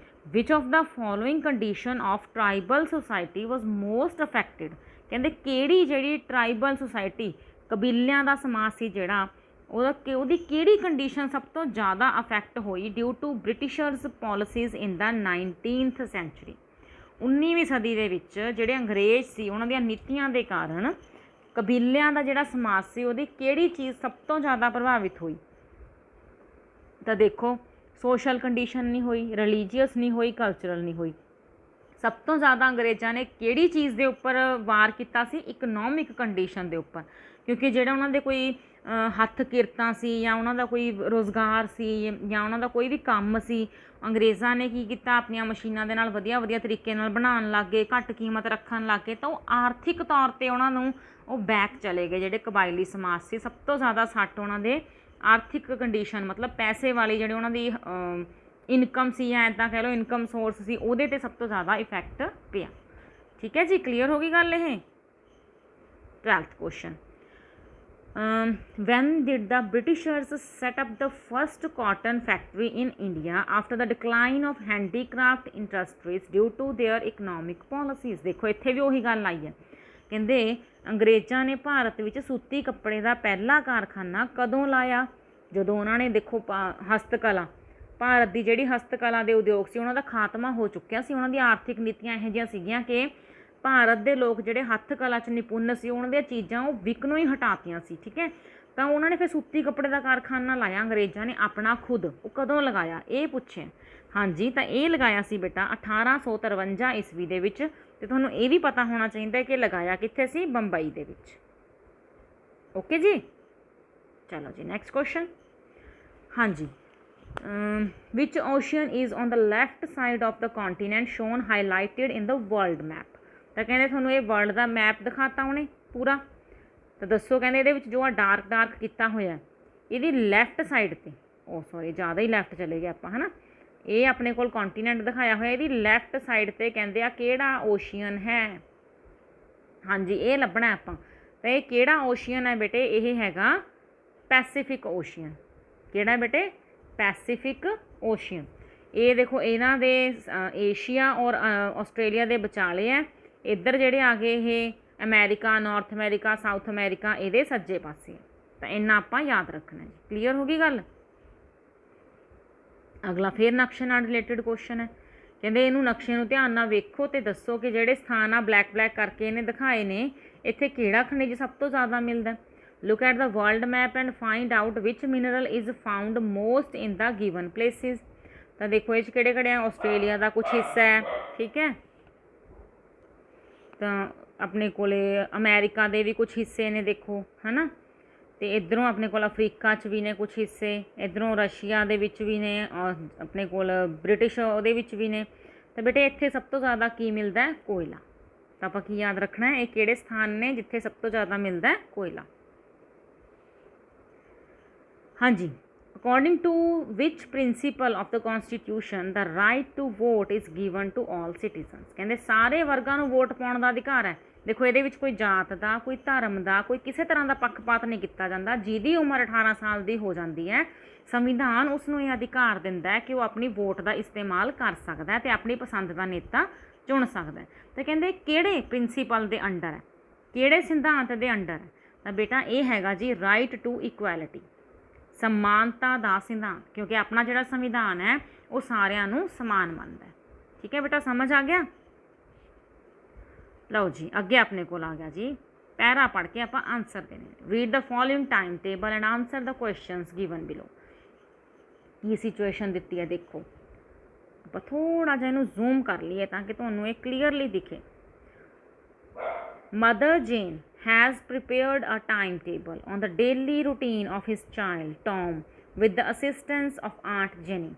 Which of the following condition of tribal society was most affected? ਕਹਿੰਦੇ ਕਿਹੜੀ ਜਿਹੜੀ ਟਰਾਈਬਲ ਸੁਸਾਇਟੀ, ਕਬੀਲਿਆਂ ਦਾ ਸਮਾਜ ਸੀ ਜਿਹੜਾ, ਉਹਦੀ ਕਿਹੜੀ ਕੰਡੀਸ਼ਨ ਸਭ ਤੋਂ ਜ਼ਿਆਦਾ ਅਫੈਕਟ ਹੋਈ due to Britishers policies in the 19th century? 19ਵੀਂ ਸਦੀ ਦੇ ਵਿੱਚ ਜਿਹੜੇ ਅੰਗਰੇਜ਼ ਸੀ ਉਹਨਾਂ ਦੀਆਂ ਨੀਤੀਆਂ ਦੇ ਕਾਰਨ ਕਬੀਲਿਆਂ ਦਾ ਜਿਹੜਾ ਸਮਾਜ ਸੀ ਉਹਦੀ ਕਿਹੜੀ ਚੀਜ਼ ਸਭ ਤੋਂ ਜ਼ਿਆਦਾ ਪ੍ਰਭਾਵਿਤ ਹੋਈ? ਤਾਂ ਦੇਖੋ, ਸੋਸ਼ਲ ਕੰਡੀਸ਼ਨ ਨਹੀਂ ਹੋਈ, ਰਿਲੀਜੀਅਸ ਨਹੀਂ ਹੋਈ, ਕਲਚਰਲ ਨਹੀਂ ਹੋਈ। ਸਭ ਤੋਂ ਜ਼ਿਆਦਾ ਅੰਗਰੇਜ਼ਾਂ ਨੇ ਕਿਹੜੀ ਚੀਜ਼ ਦੇ ਉੱਪਰ ਵਾਰ ਕੀਤਾ ਸੀ? ਇਕਨੋਮਿਕ ਕੰਡੀਸ਼ਨ ਦੇ ਉੱਪਰ, ਕਿਉਂਕਿ ਜਿਹੜਾ ਉਹਨਾਂ ਦੇ ਕੋਈ ਹੱਥ ਕਿਰਤਾਂ ਸੀ ਜਾਂ ਉਹਨਾਂ ਦਾ ਕੋਈ ਰੁਜ਼ਗਾਰ ਸੀ ਜਾਂ ਉਹਨਾਂ ਦਾ ਕੋਈ ਵੀ ਕੰਮ ਸੀ, ਅੰਗਰੇਜ਼ਾਂ ਨੇ ਕੀ ਕੀਤਾ? ਆਪਣੀਆਂ ਮਸ਼ੀਨਾਂ ਦੇ ਨਾਲ ਵਧੀਆ ਤਰੀਕੇ ਨਾਲ ਬਣਾਉਣ ਲੱਗ ਗਏ, ਘੱਟ ਕੀਮਤ ਰੱਖਣ ਲੱਗ ਗਏ। ਤਾਂ ਉਹ ਆਰਥਿਕ ਤੌਰ 'ਤੇ ਉਹਨਾਂ ਨੂੰ ਉਹ ਬੈਕ ਚਲੇ ਗਏ। ਜਿਹੜੇ ਕਬਾਇਲੀ ਸਮਾਜ ਸੀ ਸਭ ਤੋਂ ਜ਼ਿਆਦਾ ਸੱਟ ਉਹਨਾਂ ਦੇ ਆਰਥਿਕ ਕੰਡੀਸ਼ਨ, ਮਤਲਬ ਪੈਸੇ ਵਾਲੀ ਜਿਹੜੀ ਉਹਨਾਂ ਦੀ ਇਨਕਮ ਸੀ ਜਾਂ ਇੱਦਾਂ ਕਹਿ ਲਓ ਇਨਕਮ ਸੋਰਸ ਸੀ, ਉਹਦੇ 'ਤੇ ਸਭ ਤੋਂ ਜ਼ਿਆਦਾ ਇਫੈਕਟ ਪਿਆ। ਠੀਕ ਹੈ ਜੀ, ਕਲੀਅਰ ਹੋ ਗਈ ਗੱਲ ਇਹ। 12th question, when did the Britishers set up the first cotton factory in India after the decline of handicraft industries due to their economic policies? ਦੇਖੋ ਇੱਥੇ ਵੀ ਉਹੀ ਗੱਲ ਆਈ ਹੈ, ਕਹਿੰਦੇ ਅੰਗਰੇਜ਼ਾਂ ਨੇ ਭਾਰਤ ਵਿੱਚ ਸੂਤੀ ਕੱਪੜੇ ਦਾ ਪਹਿਲਾ ਕਾਰਖਾਨਾ ਕਦੋਂ ਲਾਇਆ? ਜਦੋਂ ਉਹਨਾਂ ਨੇ ਦੇਖੋ ਹਸਤਕਲਾ, ਭਾਰਤ ਦੀ ਜਿਹੜੀ ਹਸਤਕਲਾ ਦੇ ਉਦਯੋਗ ਸੀ ਉਹਨਾਂ ਦਾ ਖਾਤਮਾ ਹੋ ਚੁੱਕਿਆ ਸੀ। ਉਹਨਾਂ ਦੀਆਂ ਆਰਥਿਕ ਨੀਤੀਆਂ ਇਹੋ ਜਿਹੀਆਂ ਸੀਗੀਆਂ ਕਿ ਭਾਰਤ ਦੇ ਲੋਕ ਜਿਹੜੇ ਹੱਥ ਕਲਾ 'ਚ ਨਿਪੁੰਨ ਸੀ ਉਹਨਾਂ ਦੀਆਂ ਚੀਜ਼ਾਂ ਉਹ ਵਿਕਣੋਂ ਹੀ ਹਟਾਤੀਆਂ ਸੀ। ਠੀਕ ਹੈ, ਤਾਂ ਉਹਨਾਂ ਨੇ ਫਿਰ ਸੂਤੀ ਕੱਪੜੇ ਦਾ ਕਾਰਖਾਨਾ ਲਾਇਆ ਅੰਗਰੇਜ਼ਾਂ ਨੇ ਆਪਣਾ ਖੁਦ। ਉਹ ਕਦੋਂ ਲਗਾਇਆ ਇਹ ਪੁੱਛਿਆ। ਹਾਂਜੀ, ਤਾਂ ਇਹ ਲਗਾਇਆ ਸੀ ਬੇਟਾ 1853 ਈਸਵੀ ਦੇ ਵਿੱਚ। ਤੇ ਤੁਹਾਨੂੰ ਇਹ ਵੀ ਪਤਾ ਹੋਣਾ ਚਾਹੀਦਾ ਕਿ ਲਗਾਇਆ ਕਿੱਥੇ ਸੀ, ਬੰਬਈ ਦੇ ਵਿੱਚ। ਓਕੇ ਜੀ, ਚਲੋ ਜੀ ਨੈਕਸਟ ਕੁਐਸਚਨ। ਹਾਂਜੀ, which ocean is on the left side of the continent shown highlighted in the world map. ਤਾਂ ਕਹਿੰਦੇ ਤੁਹਾਨੂੰ ਇਹ ਵਰਲਡ ਦਾ ਮੈਪ ਦਿਖਾਤਾ ਉਹਨੇ ਪੂਰਾ। ਤਾਂ ਦੱਸੋ, ਕਹਿੰਦੇ ਇਹਦੇ ਵਿੱਚ ਜੋ ਆ ਡਾਰਕ ਕੀਤਾ ਹੋਇਆ ਇਹਦੀ ਲੈਫਟ ਸਾਈਡ 'ਤੇ, ਉਹ ਸੌਰੀ ਜ਼ਿਆਦਾ ਹੀ ਲੈਫਟ ਚਲੇ ਗਏ ਆਪਾਂ, ਹੈ ਨਾ। ਇਹ ਆਪਣੇ ਕੋਲ ਕੰਟੀਨੈਂਟ ਦਿਖਾਇਆ ਹੋਇਆ, ਇਹਦੀ ਲੈਫਟ ਸਾਈਡ 'ਤੇ ਕਹਿੰਦੇ ਆ ਕਿਹੜਾ ਓਸ਼ੀਅਨ ਹੈ। ਹਾਂਜੀ, ਇਹ ਲੱਭਣਾ ਆਪਾਂ। ਤਾਂ ਇਹ ਕਿਹੜਾ ਓਸ਼ੀਅਨ ਹੈ ਬੇਟੇ, ਇਹ ਹੈਗਾ ਪੈਸੀਫਿਕ ਓਸ਼ੀਅਨ। ਕਿਹੜਾ ਬੇਟੇ, ਪੈਸੀਫਿਕ ਓਸ਼ੀਅਨ। ਇਹ ਦੇਖੋ ਇਹਨਾਂ ਦੇ ਏਸ਼ੀਆ ਔਰ ਆਸਟ੍ਰੇਲੀਆ ਦੇ ਵਿਚਾਲੇ ਹੈ। ਇੱਧਰ ਜਿਹੜੇ ਆ ਗਏ ਇਹ America, north America, south America, ਇਹਦੇ ਸੱਜੇ ਪਾਸੇ ਹੈ। ਤਾਂ ਇੰਨਾ ਆਪਾਂ ਯਾਦ ਰੱਖਣਾ ਜੀ। ਕਲੀਅਰ ਹੋ ਗਈ ਗੱਲ। ਅਗਲਾ ਫਿਰ ਨਕਸ਼ੇ ਨਾਲ ਰਿਲੇਟਡ ਕੁਐਸਚਨ ਹੈ। ਕਹਿੰਦੇ ਇਹਨੂੰ ਨਕਸ਼ੇ ਨੂੰ ਧਿਆਨ ਨਾਲ ਵੇਖੋ ਅਤੇ ਦੱਸੋ ਕਿ ਜਿਹੜੇ ਸਥਾਨ ਆ ਬਲੈਕ ਕਰਕੇ ਇਹਨੇ ਦਿਖਾਏ ਨੇ, ਇੱਥੇ ਕਿਹੜਾ ਖਣਿਜ ਸਭ ਤੋਂ ਜ਼ਿਆਦਾ ਮਿਲਦਾ। Look at the world map and find out which mineral is found most in the given places. ਤਾਂ ਦੇਖੋ ਇਹ 'ਚ ਕਿਹੜੇ ਕਿਹੜੇ ਆ, ਆਸਟ੍ਰੇਲੀਆ ਦਾ ਕੁਛ ਹਿੱਸਾ ਹੈ, ਠੀਕ ਹੈ। ਤਾਂ ਆਪਣੇ ਕੋਲੇ ਅਮੈਰੀਕਾ ਦੇ ਵੀ ਕੁਛ ਹਿੱਸੇ ਨੇ ਦੇਖੋ, ਹੈ ਨਾ। ਅਤੇ ਇੱਧਰੋਂ ਆਪਣੇ ਕੋਲ ਅਫਰੀਕਾ 'ਚ ਵੀ ਨੇ ਕੁਛ ਹਿੱਸੇ, ਇੱਧਰੋਂ ਰਸ਼ੀਆ ਦੇ ਵਿੱਚ ਵੀ ਨੇ, ਔਰ ਆਪਣੇ ਕੋਲ ਬ੍ਰਿਟਿਸ਼ ਉਹਦੇ ਵਿੱਚ ਵੀ ਨੇ। ਤਾਂ ਬੇਟੇ ਇੱਥੇ ਸਭ ਤੋਂ ਜ਼ਿਆਦਾ ਕੀ ਮਿਲਦਾ, ਕੋਇਲਾ। ਤਾਂ ਆਪਾਂ ਕੀ ਯਾਦ ਰੱਖਣਾ ਹੈ, ਇਹ ਕਿਹੜੇ ਸਥਾਨ ਨੇ ਜਿੱਥੇ ਸਭ ਤੋਂ ਜ਼ਿਆਦਾ ਮਿਲਦਾ ਕੋਇਲਾ। ਹਾਂਜੀ, according to which principle of the constitution the right to vote is given to all citizens. ਕਹਿੰਦੇ ਸਾਰੇ ਵਰਗਾਂ ਨੂੰ ਵੋਟ ਪਾਉਣ ਦਾ ਅਧਿਕਾਰ ਹੈ। ਦੇਖੋ ਇਹਦੇ ਵਿੱਚ ਕੋਈ ਜਾਤ ਦਾ, ਕੋਈ ਧਰਮ ਦਾ, ਕੋਈ ਕਿਸੇ ਤਰ੍ਹਾਂ ਦਾ ਪੱਖਪਾਤ ਨਹੀਂ ਕੀਤਾ ਜਾਂਦਾ। ਜਿਹਦੀ ਉਮਰ 18 ਸਾਲ ਦੀ ਹੋ ਜਾਂਦੀ ਹੈ, ਸੰਵਿਧਾਨ ਉਸ ਨੂੰ ਇਹ ਅਧਿਕਾਰ ਦਿੰਦਾ ਹੈ ਕਿ ਉਹ ਆਪਣੀ ਵੋਟ ਦਾ ਇਸਤੇਮਾਲ ਕਰ ਸਕਦਾ ਹੈ ਅਤੇ ਆਪਣੀ ਪਸੰਦ ਦਾ ਨੇਤਾ ਚੁਣ ਸਕਦਾ ਹੈ। ਤਾਂ ਕਹਿੰਦੇ ਕਿਹੜੇ ਪ੍ਰਿੰਸੀਪਲ ਦੇ ਅੰਡਰ ਹੈ, ਕਿਹੜੇ ਸਿਧਾਂਤ ਦੇ ਅੰਡਰ ਹੈ। ਤਾਂ ਬੇਟਾ ਇਹ ਹੈਗਾ ਜੀ ਰਾਈਟ ਟੂ ਇਕੁਐਲਿਟੀ, ਸਮਾਨਤਾ ਦਾ ਸਿਧਾਂਤ। ਕਿਉਂਕਿ ਆਪਣਾ ਜਿਹੜਾ ਸੰਵਿਧਾਨ ਹੈ ਉਹ ਸਾਰਿਆਂ ਨੂੰ ਸਮਾਨ ਮੰਨਦਾ ਹੈ। ਠੀਕ ਹੈ ਬੇਟਾ, ਸਮਝ ਆ ਗਿਆ। ਲਓ ਜੀ, ਅੱਗੇ ਆਪਣੇ ਕੋਲ ਆ ਗਿਆ ਜੀ ਪੈਰਾ ਪੜ੍ਹ ਕੇ ਆਪਾਂ ਆਨਸਰ ਦੇਣੇ। Read the following time table and answer the questions given below. Ki situation ਦਿੱਤੀ ਹੈ ਦੇਖੋ। ਆਪਾਂ ਥੋੜ੍ਹਾ ਜਿਹਾ ਇਹਨੂੰ ਜ਼ੂਮ ਕਰ ਲਈਏ ਤਾਂ ਕਿ ਤੁਹਾਨੂੰ ਇਹ ਕਲੀਅਰਲੀ ਦਿਖੇ। Mother Jane has prepared a timetable on the daily routine of his child Tom with the assistance of Aunt Jenny।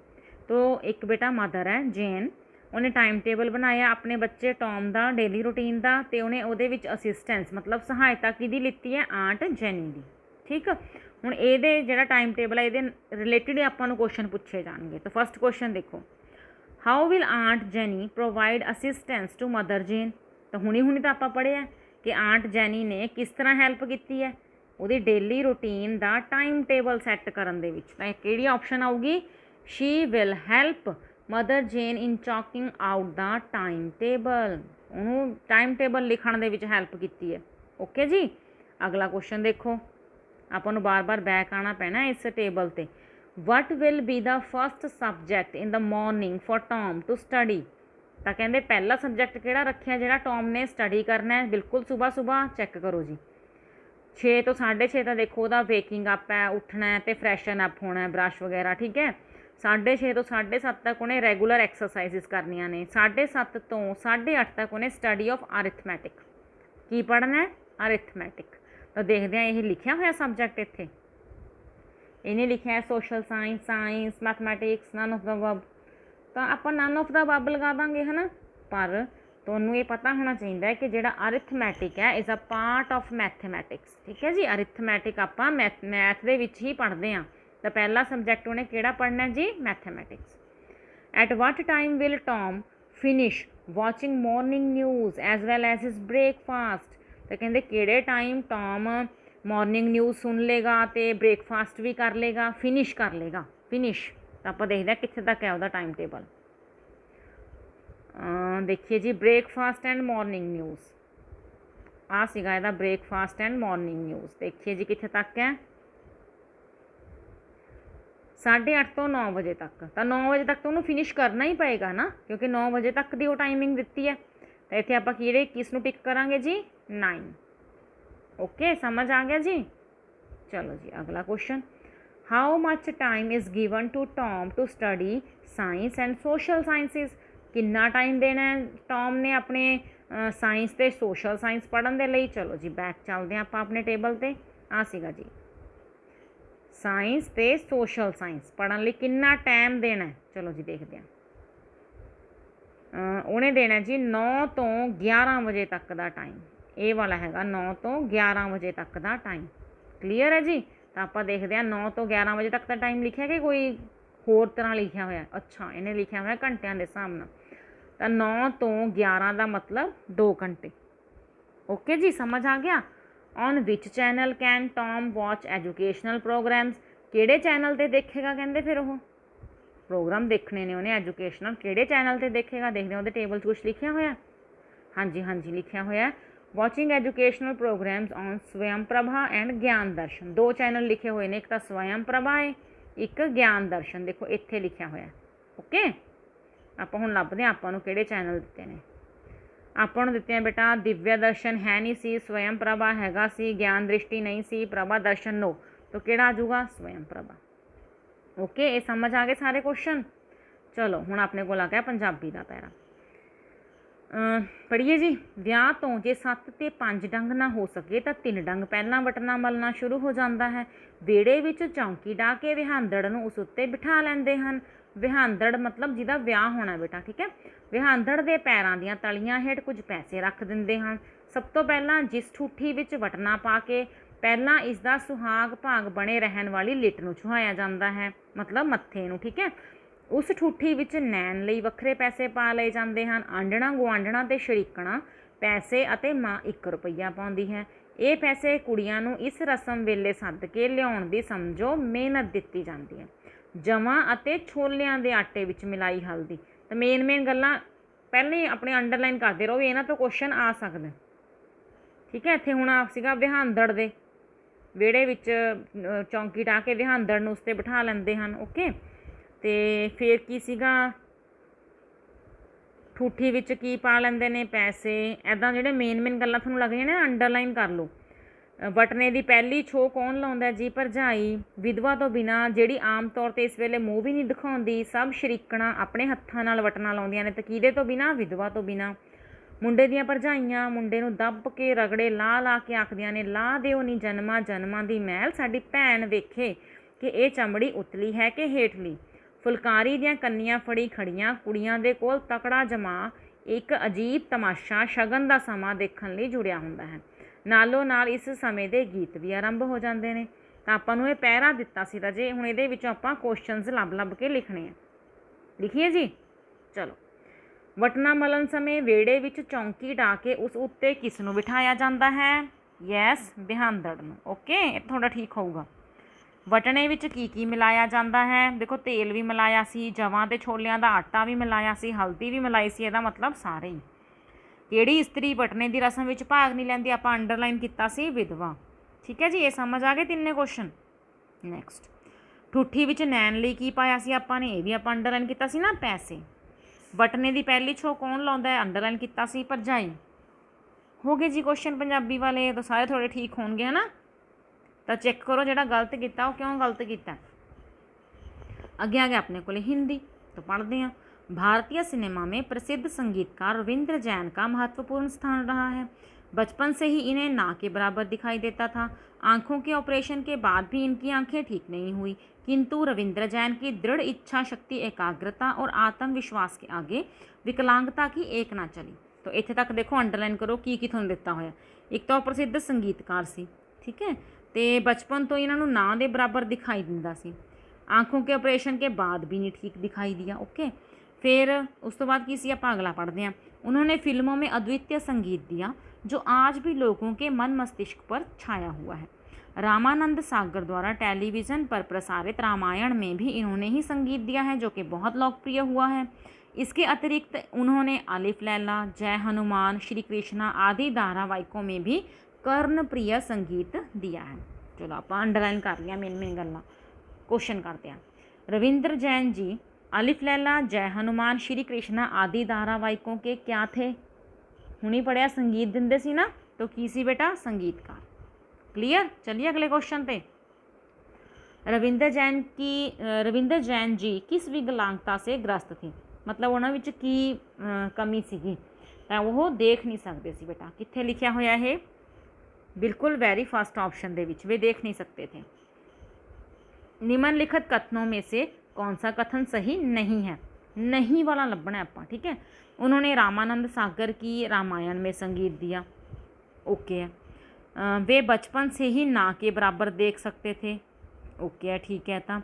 तो एक बेटा मदर है जेन, ਉਹਨੇ ਟਾਈਮ ਟੇਬਲ ਬਣਾਇਆ ਆਪਣੇ ਬੱਚੇ ਟੌਮ ਦਾ ਡੇਲੀ ਰੂਟੀਨ ਦਾ, ਅਤੇ ਉਹਨੇ ਉਹਦੇ ਵਿੱਚ ਅਸਿਸਟੈਂਸ ਮਤਲਬ ਸਹਾਇਤਾ ਕਿਹਦੀ ਲਿੱਤੀ ਹੈ, ਆਂਟ ਜੈਨੀ ਦੀ। ਠੀਕ, ਹੁਣ ਇਹਦੇ ਜਿਹੜਾ ਟਾਈਮ ਟੇਬਲ ਹੈ ਇਹਦੇ ਰਿਲੇਟਿਡ ਆਪਾਂ ਨੂੰ ਕੁਐਸਚਨ ਪੁੱਛੇ ਜਾਣਗੇ। ਤਾਂ ਫਸਟ ਕੁਐਸਚਨ ਦੇਖੋ, how will aunt Jenny provide assistance to mother Jane. ਤਾਂ ਹੁਣੀ ਤਾਂ ਆਪਾਂ ਪੜ੍ਹਿਆ ਕਿ ਆਂਟ ਜੈਨੀ ਨੇ ਕਿਸ ਤਰ੍ਹਾਂ ਹੈਲਪ ਕੀਤੀ ਹੈ, ਉਹਦੀ ਡੇਲੀ ਰੂਟੀਨ ਦਾ ਟਾਈਮ ਟੇਬਲ ਸੈੱਟ ਕਰਨ ਦੇ ਵਿੱਚ। ਤਾਂ ਕਿਹੜੀ ਆਪਸ਼ਨ ਆਊਗੀ, she will help mother Jane in chalking out the time table. ਉਹਨੂੰ ਟਾਈਮ ਟੇਬਲ ਲਿਖਣ ਦੇ ਵਿੱਚ ਹੈਲਪ ਕੀਤੀ ਹੈ। ਓਕੇ ਜੀ, ਅਗਲਾ ਕੁਐਸਚਨ ਦੇਖੋ। ਆਪਾਂ ਨੂੰ ਬਾਰ-ਬਾਰ ਬੈਕ ਆਉਣਾ ਪੈਣਾ ਇਸ ਟੇਬਲ 'ਤੇ। What will be the first subject in the morning for Tom to study. ਤਾਂ ਕਹਿੰਦੇ ਪਹਿਲਾ ਸਬਜੈਕਟ ਕਿਹੜਾ ਰੱਖਿਆ ਜਿਹੜਾ ਟੌਮ ਨੇ ਸਟੱਡੀ ਕਰਨਾ ਹੈ। ਬਿਲਕੁਲ ਸੁਬਾਹ ਚੈੱਕ ਕਰੋ ਜੀ। 6 ਤੋਂ 6:30 ਤਾਂ ਦੇਖੋ ਉਹਦਾ ਵੇਕਿੰਗ ਅਪ ਹੈ, ਉੱਠਣਾ ਹੈ ਅਤੇ ਫਰੈਸ਼ਨ ਅਪ ਹੋਣਾ ਹੈ, ਬਰੱਸ਼ ਵਗੈਰਾ। ਠੀਕ ਹੈ, 6:30 ਤੋਂ 7:30 ਤੱਕ ਉਹਨੇ ਰੈਗੂਲਰ ਐਕਸਰਸਾਈਜ਼ਿਸ ਕਰਨੀਆਂ ਨੇ। 7:30 ਤੋਂ 8:30 ਤੱਕ ਉਹਨੇ ਸਟੱਡੀ ਆਫ ਅਰਿਥਮੈਟਿਕ। ਕੀ ਪੜ੍ਹਨਾ ਹੈ, ਅਰਿਥਮੈਟਿਕ। ਤਾਂ ਦੇਖਦੇ ਹਾਂ ਇਹ ਲਿਖਿਆ ਹੋਇਆ ਸਬਜੈਕਟ ਇੱਥੇ। ਇਹਨੇ ਲਿਖਿਆ social science, mathematics, none of the above. ਤਾਂ ਆਪਾਂ ਨਨ ਆਫ ਦਾ ਅਬਵ ਲਗਾ ਦਾਂਗੇ, ਹੈ ਨਾ। ਪਰ ਤੁਹਾਨੂੰ ਇਹ ਪਤਾ ਹੋਣਾ ਚਾਹੀਦਾ ਹੈ ਕਿ ਜਿਹੜਾ ਅਰਿਥਮੈਟਿਕ ਹੈ is a part of mathematics. ਠੀਕ ਹੈ ਜੀ, ਅਰਿਥਮੈਟਿਕ ਆਪਾਂ ਮੈਥ ਦੇ ਵਿੱਚ ਹੀ ਪੜ੍ਹਦੇ ਹਾਂ। ਤਾਂ ਪਹਿਲਾ ਸਬਜੈਕਟ ਉਹਨੇ ਕਿਹੜਾ ਪੜ੍ਹਨਾ ਜੀ, mathematics. At what time will Tom finish watching morning news as well as his breakfast. ਤਾਂ ਕਹਿੰਦੇ ਕਿਹੜੇ ਟਾਈਮ ਟੌਮ ਮੋਰਨਿੰਗ ਨਿਊਜ਼ ਸੁਣ ਲੇਗਾ ਅਤੇ ਬ੍ਰੇਕਫਾਸਟ ਵੀ ਕਰ ਲੇਗਾ, ਫਿਨਿਸ਼ ਕਰ ਲੇਗਾ। ਫਿਨਿਸ਼ ਤਾਂ ਆਪਾਂ ਦੇਖਦੇ ਹਾਂ ਕਿੱਥੇ ਤੱਕ ਹੈ ਉਹਦਾ ਟਾਈਮ ਟੇਬਲ। ਦੇਖੀਏ ਜੀ, ਬ੍ਰੇਕਫਾਸਟ ਐਂਡ ਮੋਰਨਿੰਗ ਨਿਊਜ਼ ਆਹ ਸੀਗਾ ਇਹਦਾ, ਬ੍ਰੇਕਫਾਸਟ ਐਂਡ ਮੋਰਨਿੰਗ ਨਿਊਜ਼। ਦੇਖੀਏ ਜੀ ਕਿੱਥੇ ਤੱਕ ਹੈ, 8:30 ਤੋਂ 9 ਵਜੇ ਤੱਕ। ਤਾਂ 9 ਵਜੇ ਤੱਕ ਤਾਂ ਉਹਨੂੰ ਫਿਨਿਸ਼ ਕਰਨਾ ਹੀ ਪਏਗਾ ਨਾ, ਕਿਉਂਕਿ 9 ਵਜੇ ਤੱਕ ਦੀ ਉਹ ਟਾਈਮਿੰਗ ਦਿੱਤੀ ਹੈ। ਤਾਂ ਇੱਥੇ ਆਪਾਂ ਕਿਸ ਨੂੰ ਟਿਕ ਕਰਾਂਗੇ ਜੀ, 9। ਓਕੇ, ਸਮਝ ਆ ਗਿਆ ਜੀ। चलो जी अगला question, how much time is given to Tom to study science and social sciences, कितना टाइम देना है टॉम ने अपने साइंस ते सोशल साइंस पढ़न दे लई। चलो जी बैक चलते हैं आप अपने टेबल ते, आ सीगा जी साइंस ते सोशल साइंस पढ़न लई कितना टाइम देना है। चलो जी देखते हैं, उन्हें देना जी 9 तो 11 बजे तक का टाइम, ये वाला हैगा 9 तो 11 बजे तक का टाइम। क्लीयर है जी। तो आप देखते हैं 9 तो 11 बजे तक का टाइम लिखा कि कोई होर तरह लिखा हुआ है। अच्छा इन्हें लिखा हुआ है घंटिया के हिसाब नाल, तो 9 तो 11 का मतलब 2 घंटे। ओके जी समझ आ गया। On which channel can Tom watch educational programmes, किहड़े चैनल ते देखेगा कहते फिर वो प्रोग्राम देखने ने उन्हें एजुकेशनल, किहड़े चैनल ते देखेगा देखते हैं, टेबल कुछ लिखा होया। हाँ जी लिखा होया वॉचिंग एजुकेशनल प्रोग्राम्स ऑन स्वयं प्रभा एंड ज्ञान दर्शन, 2 चैनल लिखे हुए ने, एक तो स्वयं प्रभा है एक ज्ञान दर्शन। देखो इत्थे लिखा होया। ओके आप हुण लभदे हैं आपां नूं किहड़े चैनल दिते ने, आपां नूं दिते हैं बेटा दिव्य दर्शन है नहीं सी, स्वयं प्रभा हैगा सी, ज्ञान दृष्टि नहीं सी, प्रभा दर्शन नो, तो किहड़ा आ जाऊगा स्वयं प्रभा। ओके ये समझ आ गए सारे क्वेश्चन। चलो हुण अपने कोल आ गया पंजाबी का पैरा, पढ़िए जी। विआह तो जे 7 ते 5 डंग ना हो सके तो 3 डंग पहला वटना मलना शुरू हो जाता है। वेड़े विच चौंकी डा के विहांदड़ नूं उस उत्ते बिठा लैंदे हन। विहांदड़ मतलब जिहदा विआह होना बेटा, ठीक है। विहांदड़ दे पैरां दीआं तलियां हेठ कुछ पैसे रख दिंदे हन। सब तो पहला जिस ठूठी विच वटना पा के पहला इसका सुहाग भाग बने रहन वाली लिट नूं छुहाया जाता है, मतलब मत्थे नूं, ठीक है। उस ठूठी विच नैन लई वखरे पैसे पा लए जाते हैं। आंडणा गुआंढणा ते शरीकणा पैसे अते माँ 1 रुपया पाउंदी है। ये पैसे कुड़ियां नूं इस रस्म वेले सद के लियाउण दी समझो मेहनत दित्ती जाती है। जवां अते छोलियां दे आटे विच मिलाई हल्दी, तो मेन गल्लां पहले ही अपने अंडरलाइन करते रहो, इन्हां तो क्वेश्चन आ सकदे, ठीक है। इत्थे हुण आप सीगा विहांदड़ दे विहड़े विच चौंकी ढा के विहांदड़ नूं उस ते बिठा लैंदे हन। ओके तो फिर की सीगा ठूठी विच की पा लैंदे ने पैसे, ऐदां जिहड़े मेन गल्लां तुहानूं लगदियां ने अंडरलाइन कर लो। वटने की पहली छो कौन लाउंदा जी, भरजाई। विधवा तो बिना जिहड़ी आम तौर पर इस वेले मूँह भी नहीं दिखाउंदी, सब शरीकणा अपने हत्थां नाल वटना लाउंदियां ने, ते किहदे तो बिना, विधवा तो बिना। मुंडे दीआं भरजाइयां मुंडे नूं दब के रगड़े ला के आखदियां ने, ला दिओ नी जन्मां जन्मां दी मैल, साडी भैन वेखे कि ये चमड़ी उतली है कि हेठली। फुलकारी दीआं कन्नियां फड़ी खड़ियां कुड़ियां दे कोल तकड़ा जमा एक अजीब तमाशा शगन दा समां देखण लई जुड़िया हुंदा है। नालों नाल इस समय दे गीत भी आरंभ हो जाते हैं। तो आपां नूं इह पैरा दिता सी राजे, हुण इहदे विचों आपां क्वेश्चनस लभ के लिखने हैं। लिखिए जी। चलो वटना मलन समय वेड़े विच चौंकी ढा के उस उत्ते किस नूं बिठाया जाता है, यस विहांदड़ नूं। ओके थोड़ा ठीक होगा। वटने विच की मिलाया जाता है, देखो तेल भी मिलाया सी, जवां ते छोलियां दा आटा भी मिलाया सी, हल्दी भी मिलाई सी, इहदा मतलब सारे ही। किहड़ी इस्त्री वटने की रस्म विच भाग नहीं लैंदी, आपां अंडरलाइन किया सी विधवा, ठीक है जी। ये समझ आ गए तिन्ने क्वेश्चन। नैक्सट ठूठी विच नैन लई की पाया सी आपां ने, यह भी आपां अंडरलाइन किया सी ना पैसे। वटने की पहली छो कौन लाउंदा है, अंडरलाइन किया सी भरजाई। हो गए जी क्वेश्चन पंजाबी वाले, तो सारे थोड़े ठीक होंगे है ना। तो चेक करो जिहड़ा गलत किया क्यों गलत किया। अगे आ गया अपने को हिंदी, तो पढ़ते हैं। भारतीय सिनेमा में प्रसिद्ध संगीतकार रविंद्र जैन का महत्वपूर्ण स्थान रहा है। बचपन से ही इन्हें ना के बराबर दिखाई देता था। आंखों के ऑपरेशन के बाद भी इनकी आंखें ठीक नहीं हुई, किंतु रविंद्र जैन की दृढ़ इच्छा शक्ति, एकाग्रता और आत्मविश्वास के आगे विकलांगता की एक ना चली। तो इत्थे तक देखो अंडरलाइन करो की तुहानूं दिता होया। एक तो प्रसिद्ध संगीतकार सी, ठीक है, तो बचपन तो इन्हों ना दे बराबर दिखाई दिंदा सी। आंखों के ऑपरेशन के बाद भी नहीं ठीक दिखाई दिया। ओके फिर उस तो बाद की सी आपां अगला पढ़ते हैं। उन्होंने फिल्मों में अद्वितीय संगीत दिया जो आज भी लोगों के मन मस्तिष्क पर छाया हुआ है। रामानंद सागर द्वारा टेलीविज़न पर प्रसारित रामायण में भी इन्होंने ही संगीत दिया है, जो कि बहुत लोकप्रिय हुआ है। इसके अतिरिक्त उन्होंने आलिफ लैला, जय हनुमान, श्री कृष्णा आदि धारावाहिकों में भी कर्णप्रिय संगीत दिया है। चलो आप अंडरलाइन कर लिया मेन गल्लां। क्वेश्चन करते हैं। रविंद्र जैन जी आलिफ लैला, जय हनुमान, श्री कृष्णा आदि धारावाहिकों के क्या थे? हुणी पढ़िया संगीत दिंदे सी ना, तो की सी बेटा संगीतकार। क्लियर। चलिए अगले क्वेश्चन पे। रविंद्र जैन जी किस विकलांगता से ग्रस्त थे, मतलब ਉਹਨਾਂ ਵਿੱਚ ਕੀ ਕਮੀ ਸੀਗੀ ਤਾਂ ਉਹ ਦੇਖ ਨਹੀਂ ਸਕਦੇ ਸੀ। बेटा कित्थे लिखिया होया है, बिल्कुल वेरी फर्स्ट ऑप्शन दे विच, वे देख नहीं सकते थे। निम्नलिखित कथनों में से कौन सा कथन सही नहीं है, नहीं वाला लभना है आपा, ठीक है। उन्होंने रामानंद सागर की रामायण में संगीत दिया, ओके है। वे बचपन से ही ना के बराबर देख सकते थे, ओके है, ठीक है। तो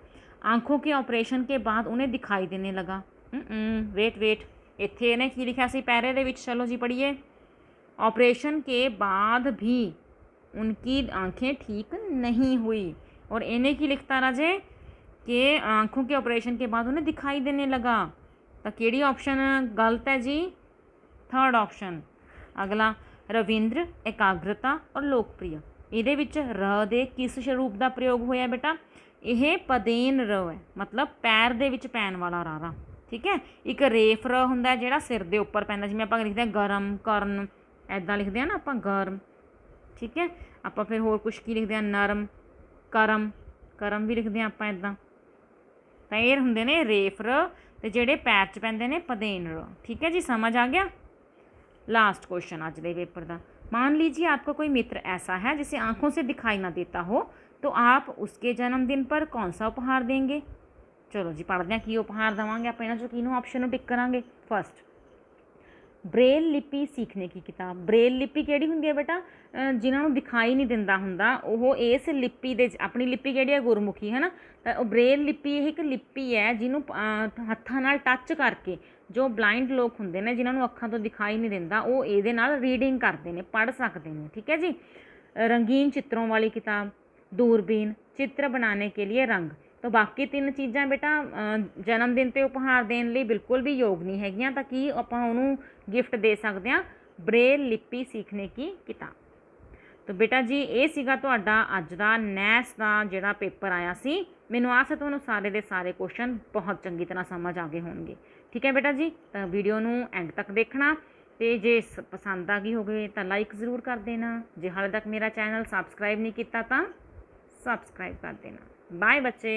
आँखों के ऑपरेशन के बाद उन्हें दिखाई देने लगा, वेट इत्थे इन्हें की लिखा सी पैरे दे विच, चलो जी पढ़िए। ऑपरेशन के बाद भी उनकी आँखें ठीक नहीं हुई, और इन्हें की लिखता राजे कि आँखों के ऑपरेशन के बाद उन्हें दिखाई देने लगा, तो केड़ी ऑप्शन गलत है जी, थर्ड ऑप्शन। अगला, रविंद्र, एकाग्रता और लोकप्रिय, ਇਹਦੇ ਵਿੱਚ ਰ ਦੇ किस स्वरूप का प्रयोग होया बेटा, यह पदेन र है, मतलब पैर दे विच पैन वाला रारा, ठीक है। एक रेफ र हुंदा जिहड़ा सिर दे उपर पैंदा, जिवें आपां लिखदे हां गरम करन, ऐदां लिखदे हां ना आपां गर्म, ठीक है। आपां फिर होर कुछ की लिखदे हां नरम, करम, करम भी लिखदे हां आपां ऐदां। तां इह हुंदे ने रेफ र, ते जिहड़े पैर च पैंदे ने पदेन र, ठीक है जी, समझ आ गया। लास्ट क्वेश्चन अज दे पेपर का, मान लीजिए आपका कोई मित्र ऐसा है जिसे आंखों से दिखाई ना देता हो, तो आप उसके जन्मदिन पर कौन सा उपहार देंगे। चलो जी पढ़ते हैं की उपहार देवांगे आप, इन्हां चों किहनूं ऑप्शन नूं टिक करांगे। फर्स्ट, ब्रेल लिपि सीखने की किताब। ब्रेल लिपि किहड़ी हुंदी है बेटा, जिन्हां नूं दिखाई नहीं दिंदा हुंदा ਉਹ इस लिपि दे अपनी लिपि किहड़ी है गुरमुखी है ना, तो ब्रेल लिपि एक लिपि है जिन्हों हत्थां नाल टच करके जो ब्लाइंड लोग होंगे ने, जिन्होंने अखां तो दिखाई नहीं दिंदा, वो ये नाल रीडिंग करते हैं, पढ़ सकते हैं, ठीक है जी। रंगीन चित्रों वाली किताब, दूरबीन, चित्र बनाने के लिए रंग। तो बाकी तीन चीज़ां बेटा जन्मदिन पर उपहार देने लिए बिल्कुल भी योग नहीं हैगियां, तो कि आपां उहनूं गिफ्ट दे सकते हैं ब्रेल लिपि सीखने की किताब। तो बेटा जी ये सीगा तुहाडा अज दा नैस का जिहड़ा पेपर आया सी, मैनूं आस है तुहानूं सारे दे सारे क्वेश्चन बहुत चंगी तरह समझ आ गए होणगे, ठीक है बेटा जी। तो वीडियो नूं एंड तक देखना, तो जे पसंद आ गई होवे तो लाइक ज़रूर कर देना, जे हाले तक मेरा चैनल सबसक्राइब नहीं किया तो सबसक्राइब कर देना। बाय बच्चे।